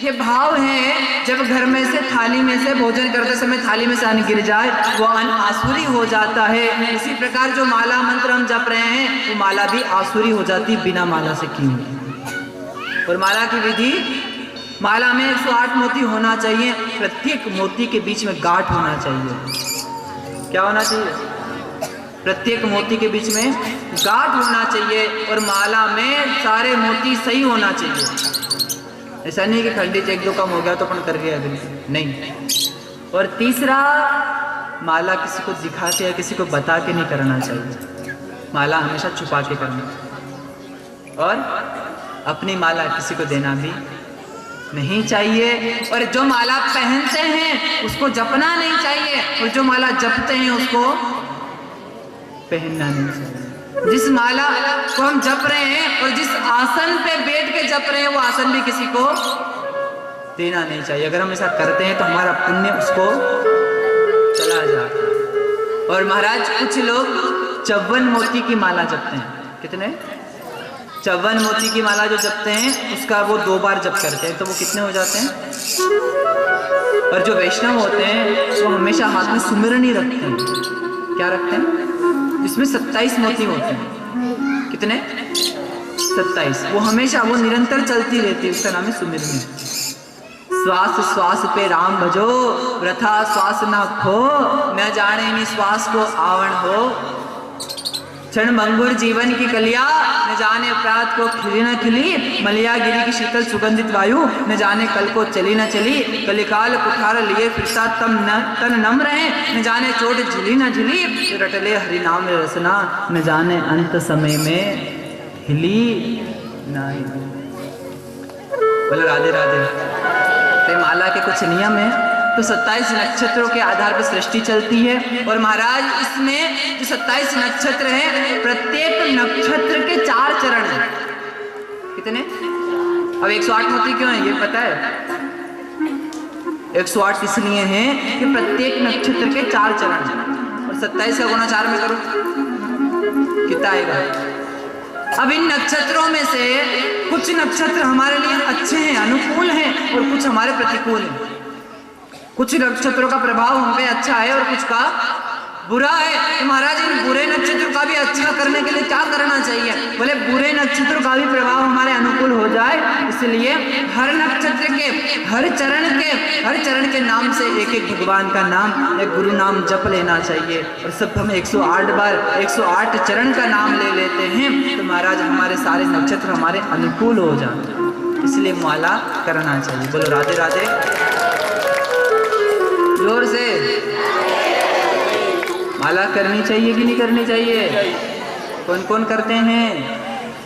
ये भाव है, जब घर में से थाली में से भोजन करते समय थाली में से अन्न गिर जाए, वो अन्न आसुरी हो जाता है। इसी प्रकार जो माला मंत्र हम जप रहे हैं, वो माला भी आसुरी हो जाती बिना माला से की हुई। और माला की विधि, माला में 108 मोती होना चाहिए, प्रत्येक मोती के बीच में गांठ होना चाहिए। क्या होना चाहिए? प्रत्येक मोती के बीच में गांठ होना चाहिए, और माला में सारे मोती सही होना चाहिए। ऐसा नहीं कि खंडित 1-2 कम हो गया तो अपन कर गया, नहीं। और तीसरा, माला किसी को दिखा के या किसी को बता के नहीं करना चाहिए, माला हमेशा छुपा के करना। और अपनी माला किसी को देना भी नहीं चाहिए, और जो माला पहनते हैं उसको जपना नहीं चाहिए, और जो माला जपते हैं उसको पहनना नहीं चाहिए। जिस माला को हम जप रहे हैं और जिस आसन पे बैठ के जप रहे हैं, वो आसन भी किसी को देना नहीं चाहिए। अगर हम ऐसा करते हैं तो हमारा पुण्य उसको चला जाता है। और महाराज कुछ लोग 54 मोती की माला जपते हैं। कितने? 54 मोती की माला जो जपते हैं, उसका वो 2 बार जप करते हैं, तो वो कितने हो जाते हैं? और जो वैष्णव होते हैं वो हमेशा हाथ में सुमिरनी रखते हैं। क्या रखते हैं? जिसमें 27 मोती होते हैं। कितने? 27। वो हमेशा, वो निरंतर चलती रहती है, उसका नाम है सुमिरनी। श्वास श्वास पे राम भजो, वृथा श्वास न खो, न जाने निश्वास को आवण हो। क्षण भंगुर जीवन की कलिया, न जाने प्रात को खिली न खिली। मलिया गिरी की शीतल सुगंधित वायु, न जाने कल को चली न चली। कलिकाल कुठार लिए फिरता तन नम रहे, न जाने चोट झिली न झिली। रटले हरि नाम रसना, न जाने अंत समय में हिली नहीं। बोले राधे राधे। तो माला के कुछ नियम है। तो 27 नक्षत्रों के आधार पर सृष्टि चलती है, और महाराज इसमें जो 27 नक्षत्र हैं, प्रत्येक नक्षत्र के 4 चरण हैं। कितने? अब 108 मोती क्यों है ये पता है? 108 इसलिए हैं कि प्रत्येक नक्षत्र के 4 चरण हैं, और 27 का गुणा 4 में करो कितना आएगा? अब इन नक्षत्रों में से कुछ नक्षत्र हमारे लिए अच्छे हैं, अनुकूल हैं, और कुछ हमारे प्रतिकूल हैं। कुछ नक्षत्रों का प्रभाव हम पे अच्छा है और कुछ का बुरा है तो महाराज इन बुरे नक्षत्र का भी अच्छा करने के लिए क्या करना चाहिए? बोले बुरे नक्षत्र का भी प्रभाव हमारे अनुकूल हो जाए, इसलिए हर नक्षत्र के हर चरण के नाम से एक एक भगवान का नाम, एक गुरु नाम जप लेना चाहिए। और सब हम 108 बार 108 चरण का नाम ले लेते हैं तो महाराज हमारे सारे नक्षत्र हमारे अनुकूल हो जाते हैं, इसलिए माला करना चाहिए। बोलो राधे राधे, जोर से। माला करनी चाहिए कि नहीं करनी चाहिए? कौन कौन करते हैं?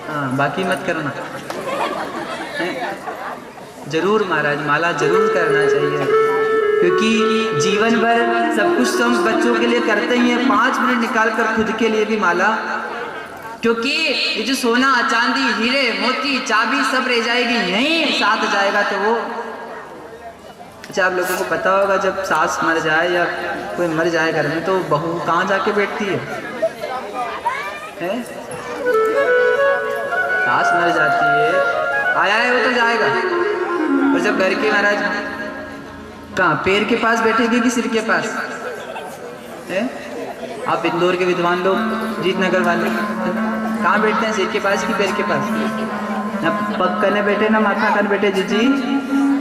हाँ, बाकी मत करना है? जरूर महाराज माला जरूर करना चाहिए, क्योंकि जीवन भर सब कुछ तो हम बच्चों के लिए करते ही हैं, 5 मिनट निकाल कर खुद के लिए भी माला, क्योंकि ये जो सोना चांदी हीरे मोती चाबी सब रह जाएगी, यहीं साथ जाएगा तो वो। अच्छा, आप लोगों को पता होगा जब सास मर जाए या कोई मर जाए घर में तो बहू कहाँ जाके बैठती है? सास मर जाती है, आया है वो तो जाएगा, और जब घर के महाराज कहाँ पैर के पास बैठेगी कि सिर के पास है? आप इंदौर के विद्वान लोग जीतनगर वाले कहाँ बैठते हैं? सिर के पास कि पैर के पास? ना पग करने बैठे ना माथा करने बैठे। जी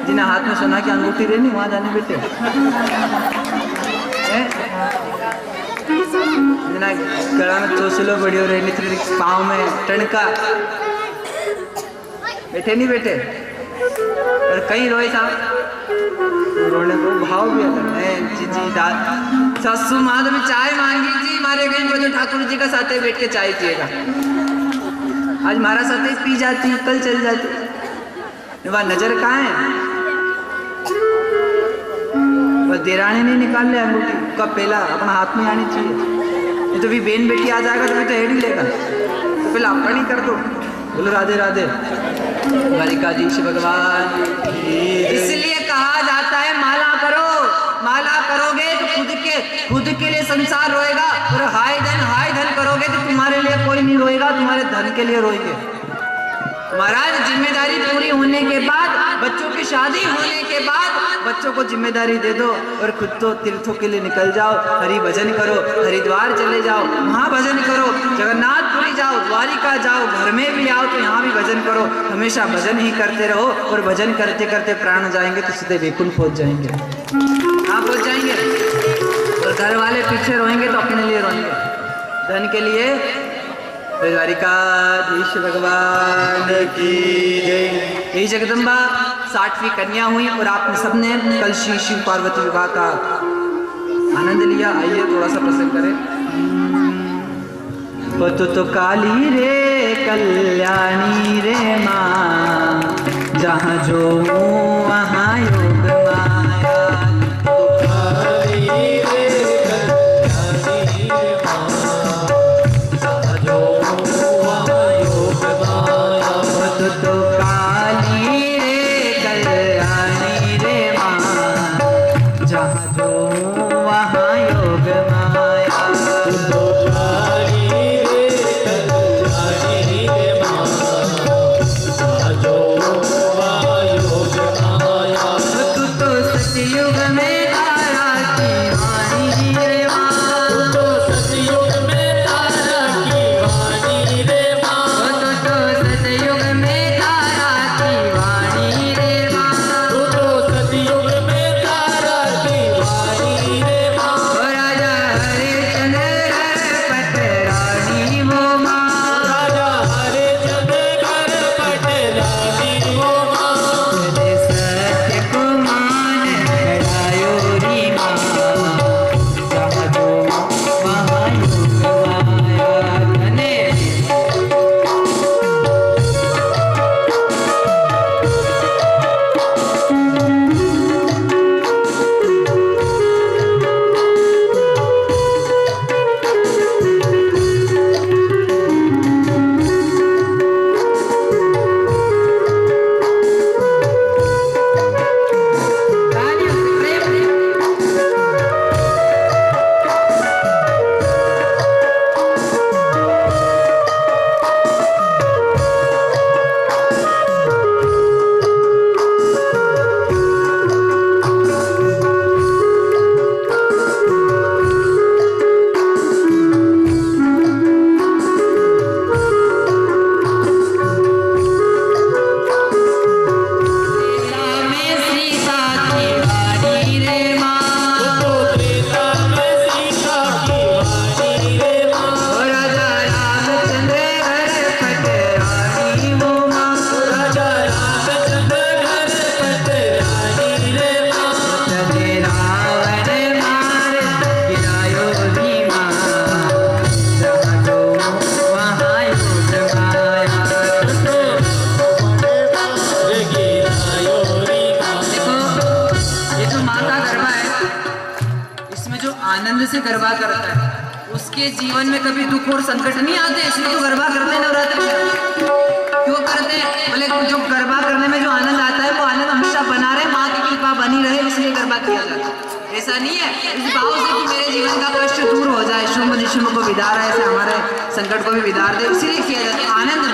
जिन्हें हाथ में सोना की अंगूठी रहनी वहाँ जाने बैठे, गला में चोसलो बढ़ियो रहनी, पाँव में टणका, बैठे नहीं बैठे। और कहीं रोए साहब रोने को भाव भी अलग है। जी दाद ससु माँ तो चाय मांगी जी मारे गए को, जो ठाकुर जी का साथ बैठ के चाय पिएगा। आज हमारा साथ ही पी जाती, कल चल जाती, वहाँ नजर कहाँ है? बस देरानी नहीं निकाल ले अंगूठी का पहला अपना हाथ में आनी चाहिए, नहीं तो भी बेन बेटी आ जाएगा तो भी तो हेड ही लेगा, तो पहले अपना ही कर दो। बोलो राधे राधे, द्वारिकाधीश भगवान। इसलिए कहा जाता है माला करो, माला करोगे तो खुद के लिए संसार रोएगा, और हाय धन करोगे तो तुम्हारे लिए कोई नहीं रोएगा, तुम्हारे धन के लिए रोएंगे। महाराज जिम्मेदारी पूरी होने के बाद, बच्चों की शादी होने के बाद बच्चों को जिम्मेदारी दे दो और खुद तो तीर्थों के लिए निकल जाओ, हरि भजन करो, हरिद्वार चले जाओ वहाँ भजन करो, जगन्नाथपुरी जाओ, द्वारिका जाओ, घर में भी आओ तो यहाँ भी भजन करो, हमेशा भजन ही करते रहो। और भजन करते करते प्राण जाएंगे तो सीधे वैकुंठ पहुँच जाएंगे, कहाँ पहुँच जाएंगे? और घर वाले पीछे रोएंगे तो अपने लिए रोएंगे, धन के लिए। द्वारिकाधीश भगवान की जय। यही जगदम्बा 60वीं कन्या हुई और आपने सबने कल श्री शिव पार्वती विवाह का आनंद लिया। आइए थोड़ा सा प्रसंग करें। तो काली रे कल्याणी रे माँ, जहाँ जो वहाँ योग माया। आनंद से गरबा करता है, उसके जीवन में कभी दुख और संकट नहीं आते, इसलिए तो गरबा करते हैं नवरात्रि में। क्यों करते हैं? बोले जो गरबा करने में जो आनंद आता है वो आनंद हमेशा बना रहे, माँ की कृपा बनी रहे, इसलिए गरबा किया जाता है। ऐसा नहीं है इस भाव से कि मेरे जीवन का कष्ट दूर हो जाए, शुभ निशुभ को विदार ऐसे हमारे संकट को भी विदार दे, इसीलिए किया जाता है आनंद में।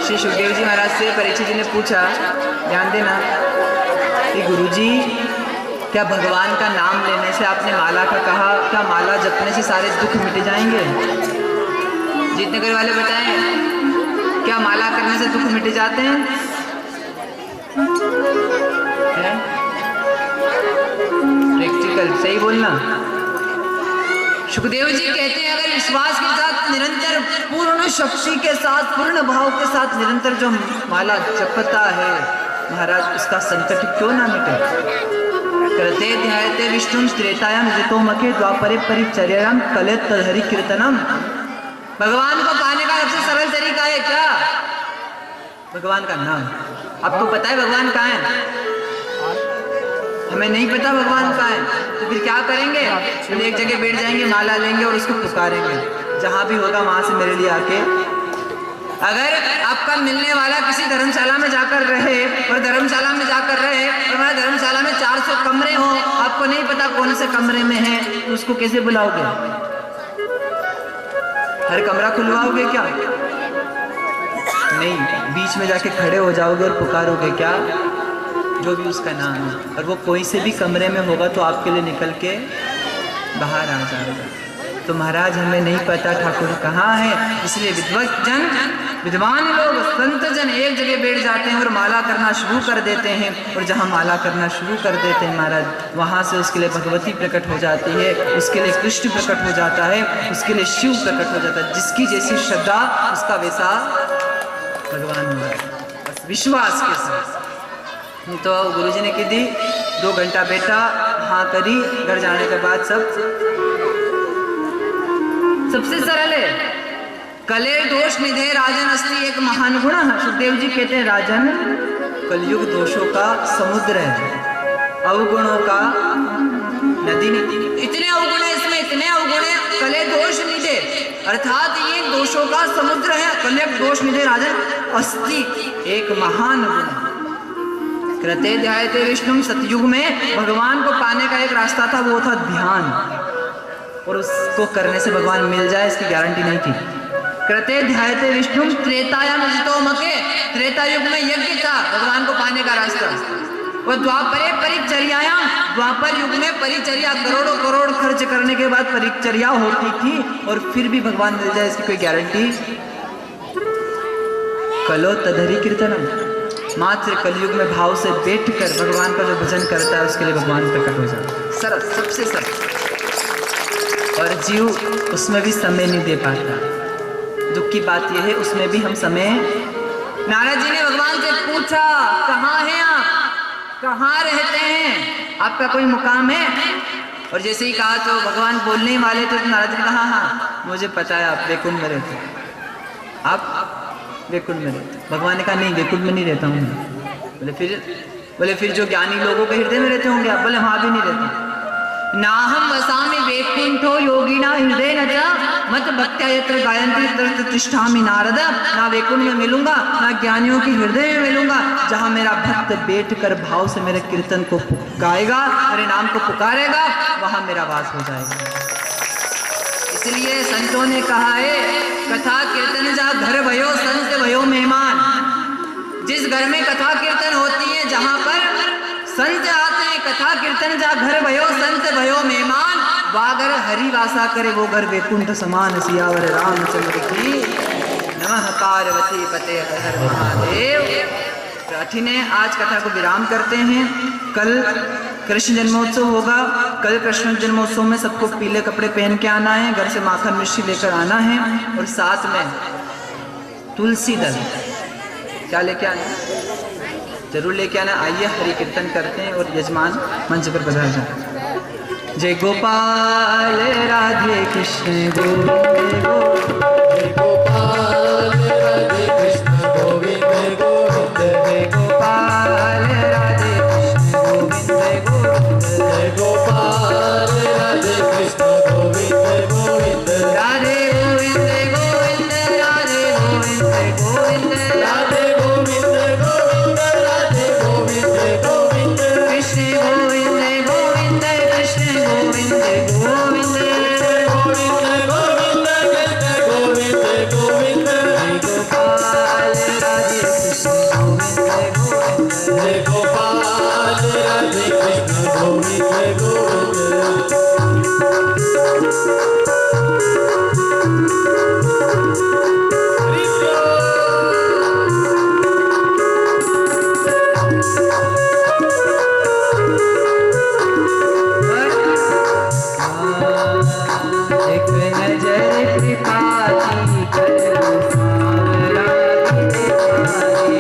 श्री सुखदेव जी महाराज से परीक्षित जी ने पूछा, ध्यान देना कि गुरुजी क्या भगवान का नाम लेने से आपने माला का कहा, क्या माला जपने से सारे दुख मिट जाएंगे? जीतने घर वाले बताएं, क्या माला करने से दुख मिट जाते हैं? प्रैक्टिकल सही बोलना। सुखदेव जी कहते हैं अगर विश्वास के साथ निरंतर पूर्ण शक्ति के साथ पूर्ण भाव के साथ निरंतर जो माला जपता है महाराज, उसका संकट क्यों ना मिटे। कृते ध्यायते विष्णुं त्रेतायाम ऋतो मखे द्वापरे परिचर्यायाम कले तदहरि कीर्तनम। भगवान को पाने का सबसे सरल तरीका है क्या? भगवान का नाम। आपको पता है भगवान कहाँ है? हमें नहीं पता भगवान कहाँ है, तो फिर क्या करेंगे? तो एक जगह बैठ जाएंगे, माला लेंगे और उसको पुकारेंगे, जहाँ भी होगा वहां से मेरे लिए आके। अगर आपका मिलने वाला किसी धर्मशाला में जाकर रहे और धर्मशाला में जाकर रहे और हमारे धर्मशाला में 400 कमरे हो, आपको नहीं पता कौन से कमरे में है, तो उसको कैसे बुलाओगे? हर कमरा खुलवाओगे क्या? नहीं, बीच में जाके खड़े हो जाओगे और पुकारोगे क्या? जो भी उसका नाम है, और वो कोई से भी कमरे में होगा तो आपके लिए निकल के बाहर आ जाएगा। तो महाराज हमें नहीं पता ठाकुर कहाँ है, इसलिए विद्वान लोग संत जन एक जगह बैठ जाते हैं और माला करना शुरू कर देते हैं, और जहाँ माला करना शुरू कर देते हैं महाराज, वहाँ से उसके लिए भगवती प्रकट हो जाती है, उसके लिए कृष्ण प्रकट हो जाता है, उसके लिए शिव प्रकट हो जाता है। जिसकी जैसी श्रद्धा उसका वैसा भगवान होगा, बस विश्वास के साथ। तो गुरुजी ने कही दी, 2 घंटा बैठा, हाँ करी, घर जाने के बाद सबसे सरल है। कले दोष निधे राजन अस्ति एक महान गुण है। सुखदेव जी कहते हैं राजन कलयुग दोषों का समुद्र है, अवगुणों का नदी नहीं। इतने अवगुण है इसमें, इतने अवगुण है। कले दोष निधे अर्थात ये दोषों का समुद्र है। कलयुग दोष निधे राजन अस्ति एक महान गुण। कृते ध्यायते विष्णु, सतयुग में भगवान को पाने का एक रास्ता था, वो था ध्यान, और उसको करने से भगवान मिल जाए इसकी गारंटी नहीं थी। कृते ध्यायते विष्णु त्रेतायाम जितो मके, त्रेता युग में यज्ञ था भगवान को पाने का रास्ता। और द्वापरे परिचर्यायाम, द्वापर युग में परिचर्या करोड़ों करोड़ खर्च करने के बाद परिचर्या होती थी, और फिर भी भगवान मिल जाए इसकी कोई गारंटी। कलो तदरी कीर्तनम, मात्र कलयुग में भाव से बैठकर भगवान का जो भजन करता है उसके लिए भगवान प्रकट हो जाता है। सरल, सबसे सरल। और जीव उसमें भी समय नहीं दे पाता। दुख की बात यह है उसमें भी हम समय। नारद जी ने भगवान से पूछा, कहाँ हैं आप, कहाँ रहते हैं, आपका कोई मुकाम है? और जैसे ही कहा तो भगवान बोलने ही वाले थे तो नारद जी ने कहा, हाँ मुझे पता है आप वैकुंठ में रहते हैं। आप वैकुंठ में रहते? भगवान ने कहा नहीं, वैकुंठ में नहीं रहता हूँ। बोले फिर जो ज्ञानी लोगों के हृदय में रहते होंगे आप? बोले वहाँ भी नहीं रहते। ना हम वसामि वैकुंठो योगिना हृदय न च मत भक्त्या यत्र गायन्ति तत्र तिष्ठामि नारद। ना वैकुंठ में मिलूंगा, ना ज्ञानियों के हृदय में मिलूंगा, जहाँ मेरा भक्त बैठकर भाव से मेरे कीर्तन को गाएगा, मेरे नाम को पुकारेगा, वहाँ मेरा वास हो जाएगा। इसलिए संतों ने कहा है, कथा कीर्तन जा घर भयो संत भयो मेहमान। जिस घर में कथा कीर्तन होती है, जहाँ पर संत आते हैं, कथा कीर्तन जा घर भयो संत भयो मेहमान, वागर हरि वासा करे वो घर वैकुंठ समान। सियावर रामचंद्र की नमः। पार्वती पते हर महादेव। प्रार्थी आज कथा को विराम करते हैं। कल कृष्ण जन्मोत्सव होगा। कल कृष्ण जन्मोत्सव में सबको पीले कपड़े पहन के आना है, घर से माखन मिश्री लेकर आना है, और साथ में तुलसी दल क्या लेके आना है? जरूर लेके आना। आइए हरि कीर्तन करते हैं और यजमान मंच पर पधार जाए। जय गोपाल राधे कृष्ण गोविंद जय गोपाल राधे कृष्ण गोविंद गोविंद। जय गोपाल राधे कृष्ण गोविंद गोविंद। जय गोपाल राधे कृष्ण गोविंद गोविंद। राधे गोविंद गोविंद राधे गोविंद गोविंद। राधे गोविंद गोविंद राधे गोविंद गोविंद। कृष्ण गोविंद गोविंद कृष्ण गोविंद गोविंद। गोविंद गोविंद कृष्ण गोविंद गोविंद। जय गोपाल राधे कृष्ण गोविंद गोविंद। जय गोपाल राधे कृष्ण गोविंद गोविंद। एक नजर कृपा की कर सावरा गिरधारी।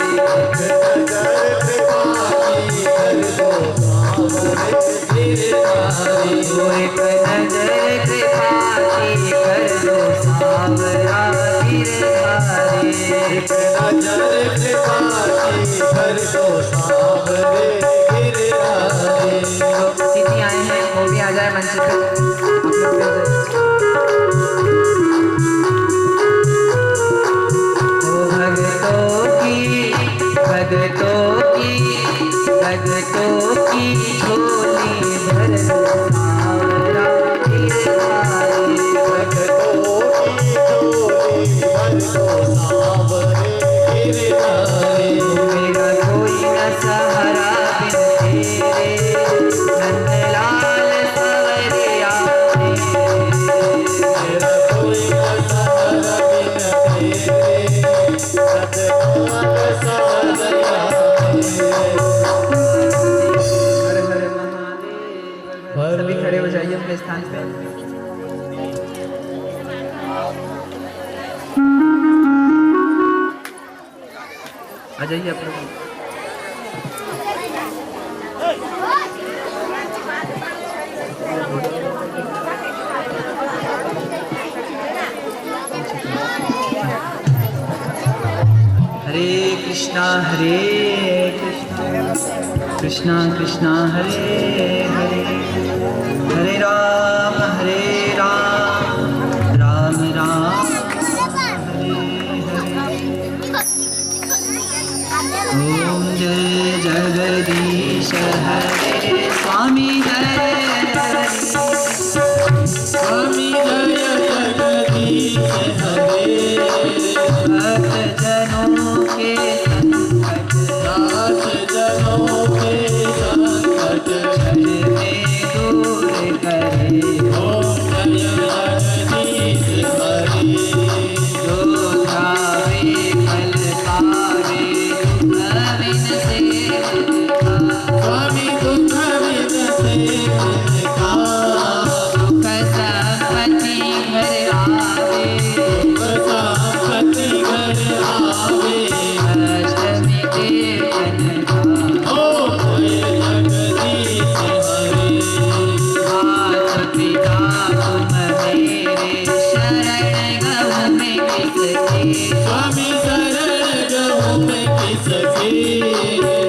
एक नजर कृपा की कर दो सावरा गिरधारी। एक नजर कृपा की कर दो सावरे गिरधारी। तिथि आए हैं वो भी आ जाए मंच पे। आप लोग भी आ जाए। ओ भगतों की झोली भर दो सावरा गिरधारी। भक्तों की झोली भर दो सावरे गिरधारी। मेरा कोई न सहारा बिन तेरे, नंदलाल सवरिया मेरा कोई न सहारा बिन तेरे, सतनाम सवरिया। हर हर महादेव। सभी खड़े हो जाइए अपने स्थान पे। आ जाइए आप लोग। हरे कृष्णा कृष्णा कृष्णा हरे हरे, हरे राम राम राम हरे हरे। ओम जय जगदीश हरे स्वामी जय स्वामी जय जगदीश हरे भक्त जनों के संकट दास जनों के संकट क्षण में दूर करे ओम जय जगदीश हरे जो धावे फल पावे दुख बिन सेवका स्वामी दुख विनते जिनका दुख संपत्ति घर आवे संपत्ति घर आवे अष्टमी कीर्तन का ओम जय जगदीश हरे माता पिता तुम मेरे शरण गहु में किसके स्वामी शरण गहु में किसके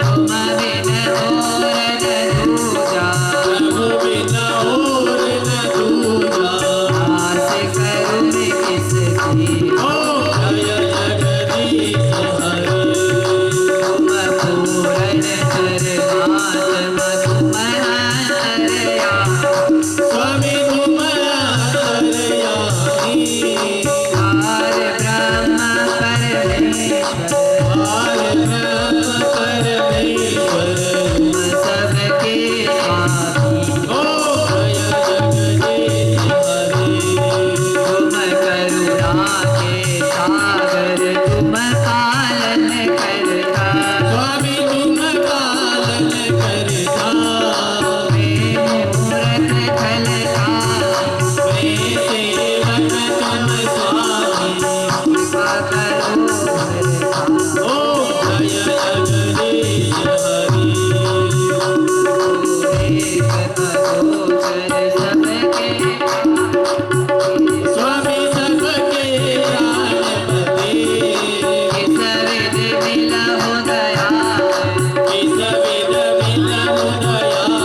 तुम बिन और न दूजा प्रभु बिना और न दूजा आस करूं मैं किसकी ओम जय जगदीश हरे तुम पूर्ण परमात्मा तुम अंतर्यामी स्वामी तुम अंतर्यामी पार ब्रह्म परमेश्वर पार ब्रह्म परमेश्वर तुम सबके स्वामी ओम जय जगदीश हरे तुम करुणा के सागर तुम पालन करता स्वामी तुम पालन करता प्रेम मूरत खलकासी प्रेम सेवक तुम स्वामी कृपा करो हरता ओम जय जगदीश हरे एक अगोचर सबके स्वामी सबके प्राणपते किस विध मिलहु दयाल किस विध मिलहु दयाल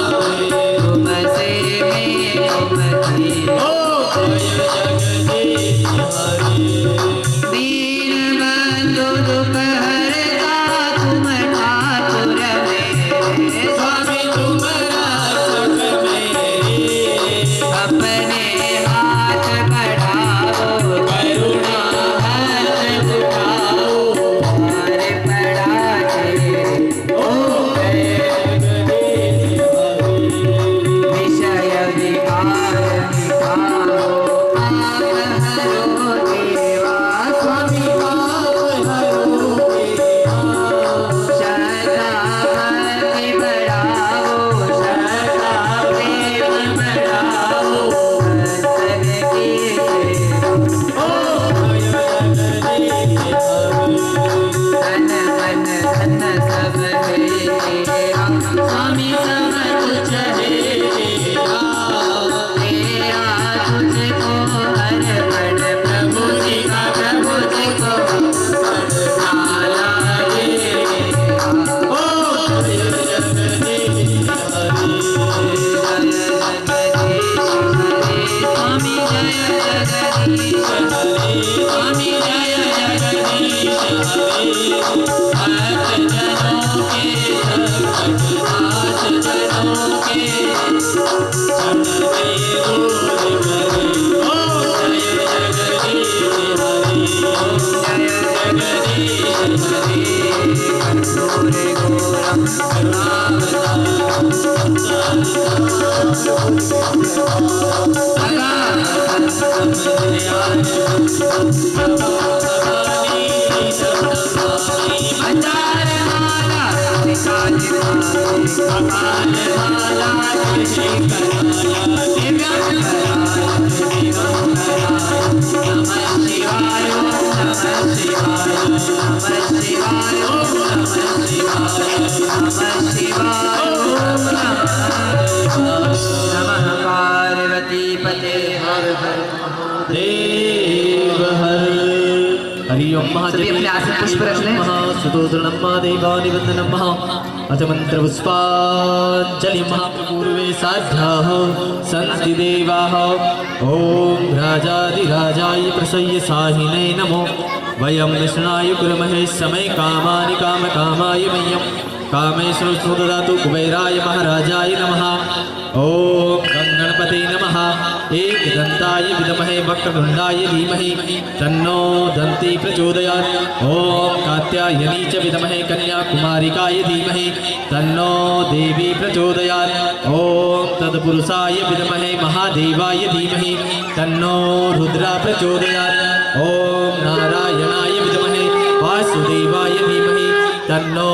तुम से मैं तुमकी ओम जय जगदीश हरे दीन बंधु दुख हरता तुम ठाकुर मेरे स्वामी तुम रक्षक मेरे अपने हाथ बढ़ाओ करुणा हाथ उठाओ हार पड़ा तेरे ओम जय जगदीश हरे विषय विकार मिटाओ आप हरो देवा स्वामी पाप हरो देवा श्रद्धा भक्ति बढ़ाओ श्रद्धा प्रेम बढ़ाओ सत्संग की सेवा ओम जय जगदीश हरे तन मन धन सब है तेरा स्वामी सब कुछ है तेरा तेरा तुझको अर्पण प्रभु जी का प्रभु जी को डाला ये ओम जय जगदीश हरे जय जगदीश हरे स्वामी जय जगदीश स्वामी जय जगदीश हरे भक्त जनों के संकट दास जनों के क्षण में दूर करे ओम जय जगदीश हरे जय जगदीश हरे कर्पूर गौरम पार्वती पते हर हर देव हर हरि हरिओम सभी अपने आसन पुष्प रख लें। सुतोद्रणम देवानिवंदनम अथ मंत्र पुष्पांजलि पूर्वे साध्याः संस्ति देवाः ओम राजाधिराजाय प्रसय्य साहिने नमो वयं विष्णाय कुर्महे समय कामानि कामकामाय मह्यं कामेश्वरो ददातु कुबेराय महाराजाय नमः ओम गणपते नमः एकदन्ताय विद्महे वक्रतुण्डाय धीमहि तन्नो दन्ती प्रचोदयात् ओम कात्यायनी च विद्महे कन्याकुमारिकाय धीमहि तन्नो देवी प्रचोदयात् ओम तत्पुरुषाय विद्महे महादेवाय धीमहि तन्नो रुद्रा प्रचोदयात् ओम नारायणाय विद्महे वासुदेवाय धीमहि तन्नो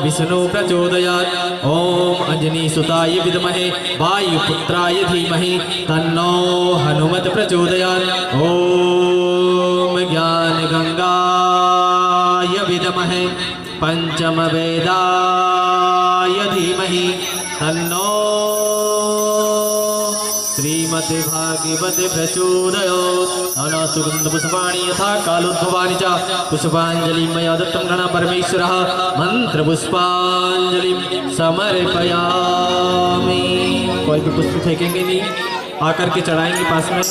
विष्णु प्रचोदयात् ओम अंजनी सुताय विद्महे वायुपुत्राय धीमहि तन्नो हनुमत प्रचोदयात् ओम ज्ञान गंगाय विद्महे पंचम वेदाय धीमहि तन्नो श्रीमते भागवत प्रचोदयात् नाना सुगंध पुष्पाणि यथा कालोद्भवानि च पुष्पांजलि मया दत्तं गण परमेश्वरः मंत्र पुष्पांजलि समर्पयामि। कोई भी पुष्प फेंकेंगे नहीं, आकर के चढ़ाएंगे पास में।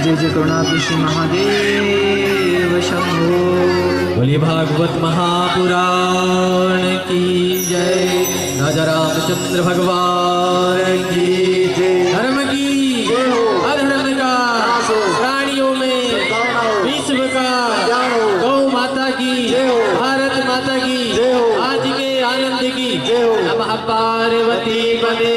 जय जय करुणाकि श्री महादेव शंभो। बोलिए भागवत महापुराण की जय। राजा रामचंद्र भगवान की जय। धर्म की अधर्म का प्राणियों में विश्व का गौ माता की भारत माता की आज के आनंद की नमः पार्वती पदे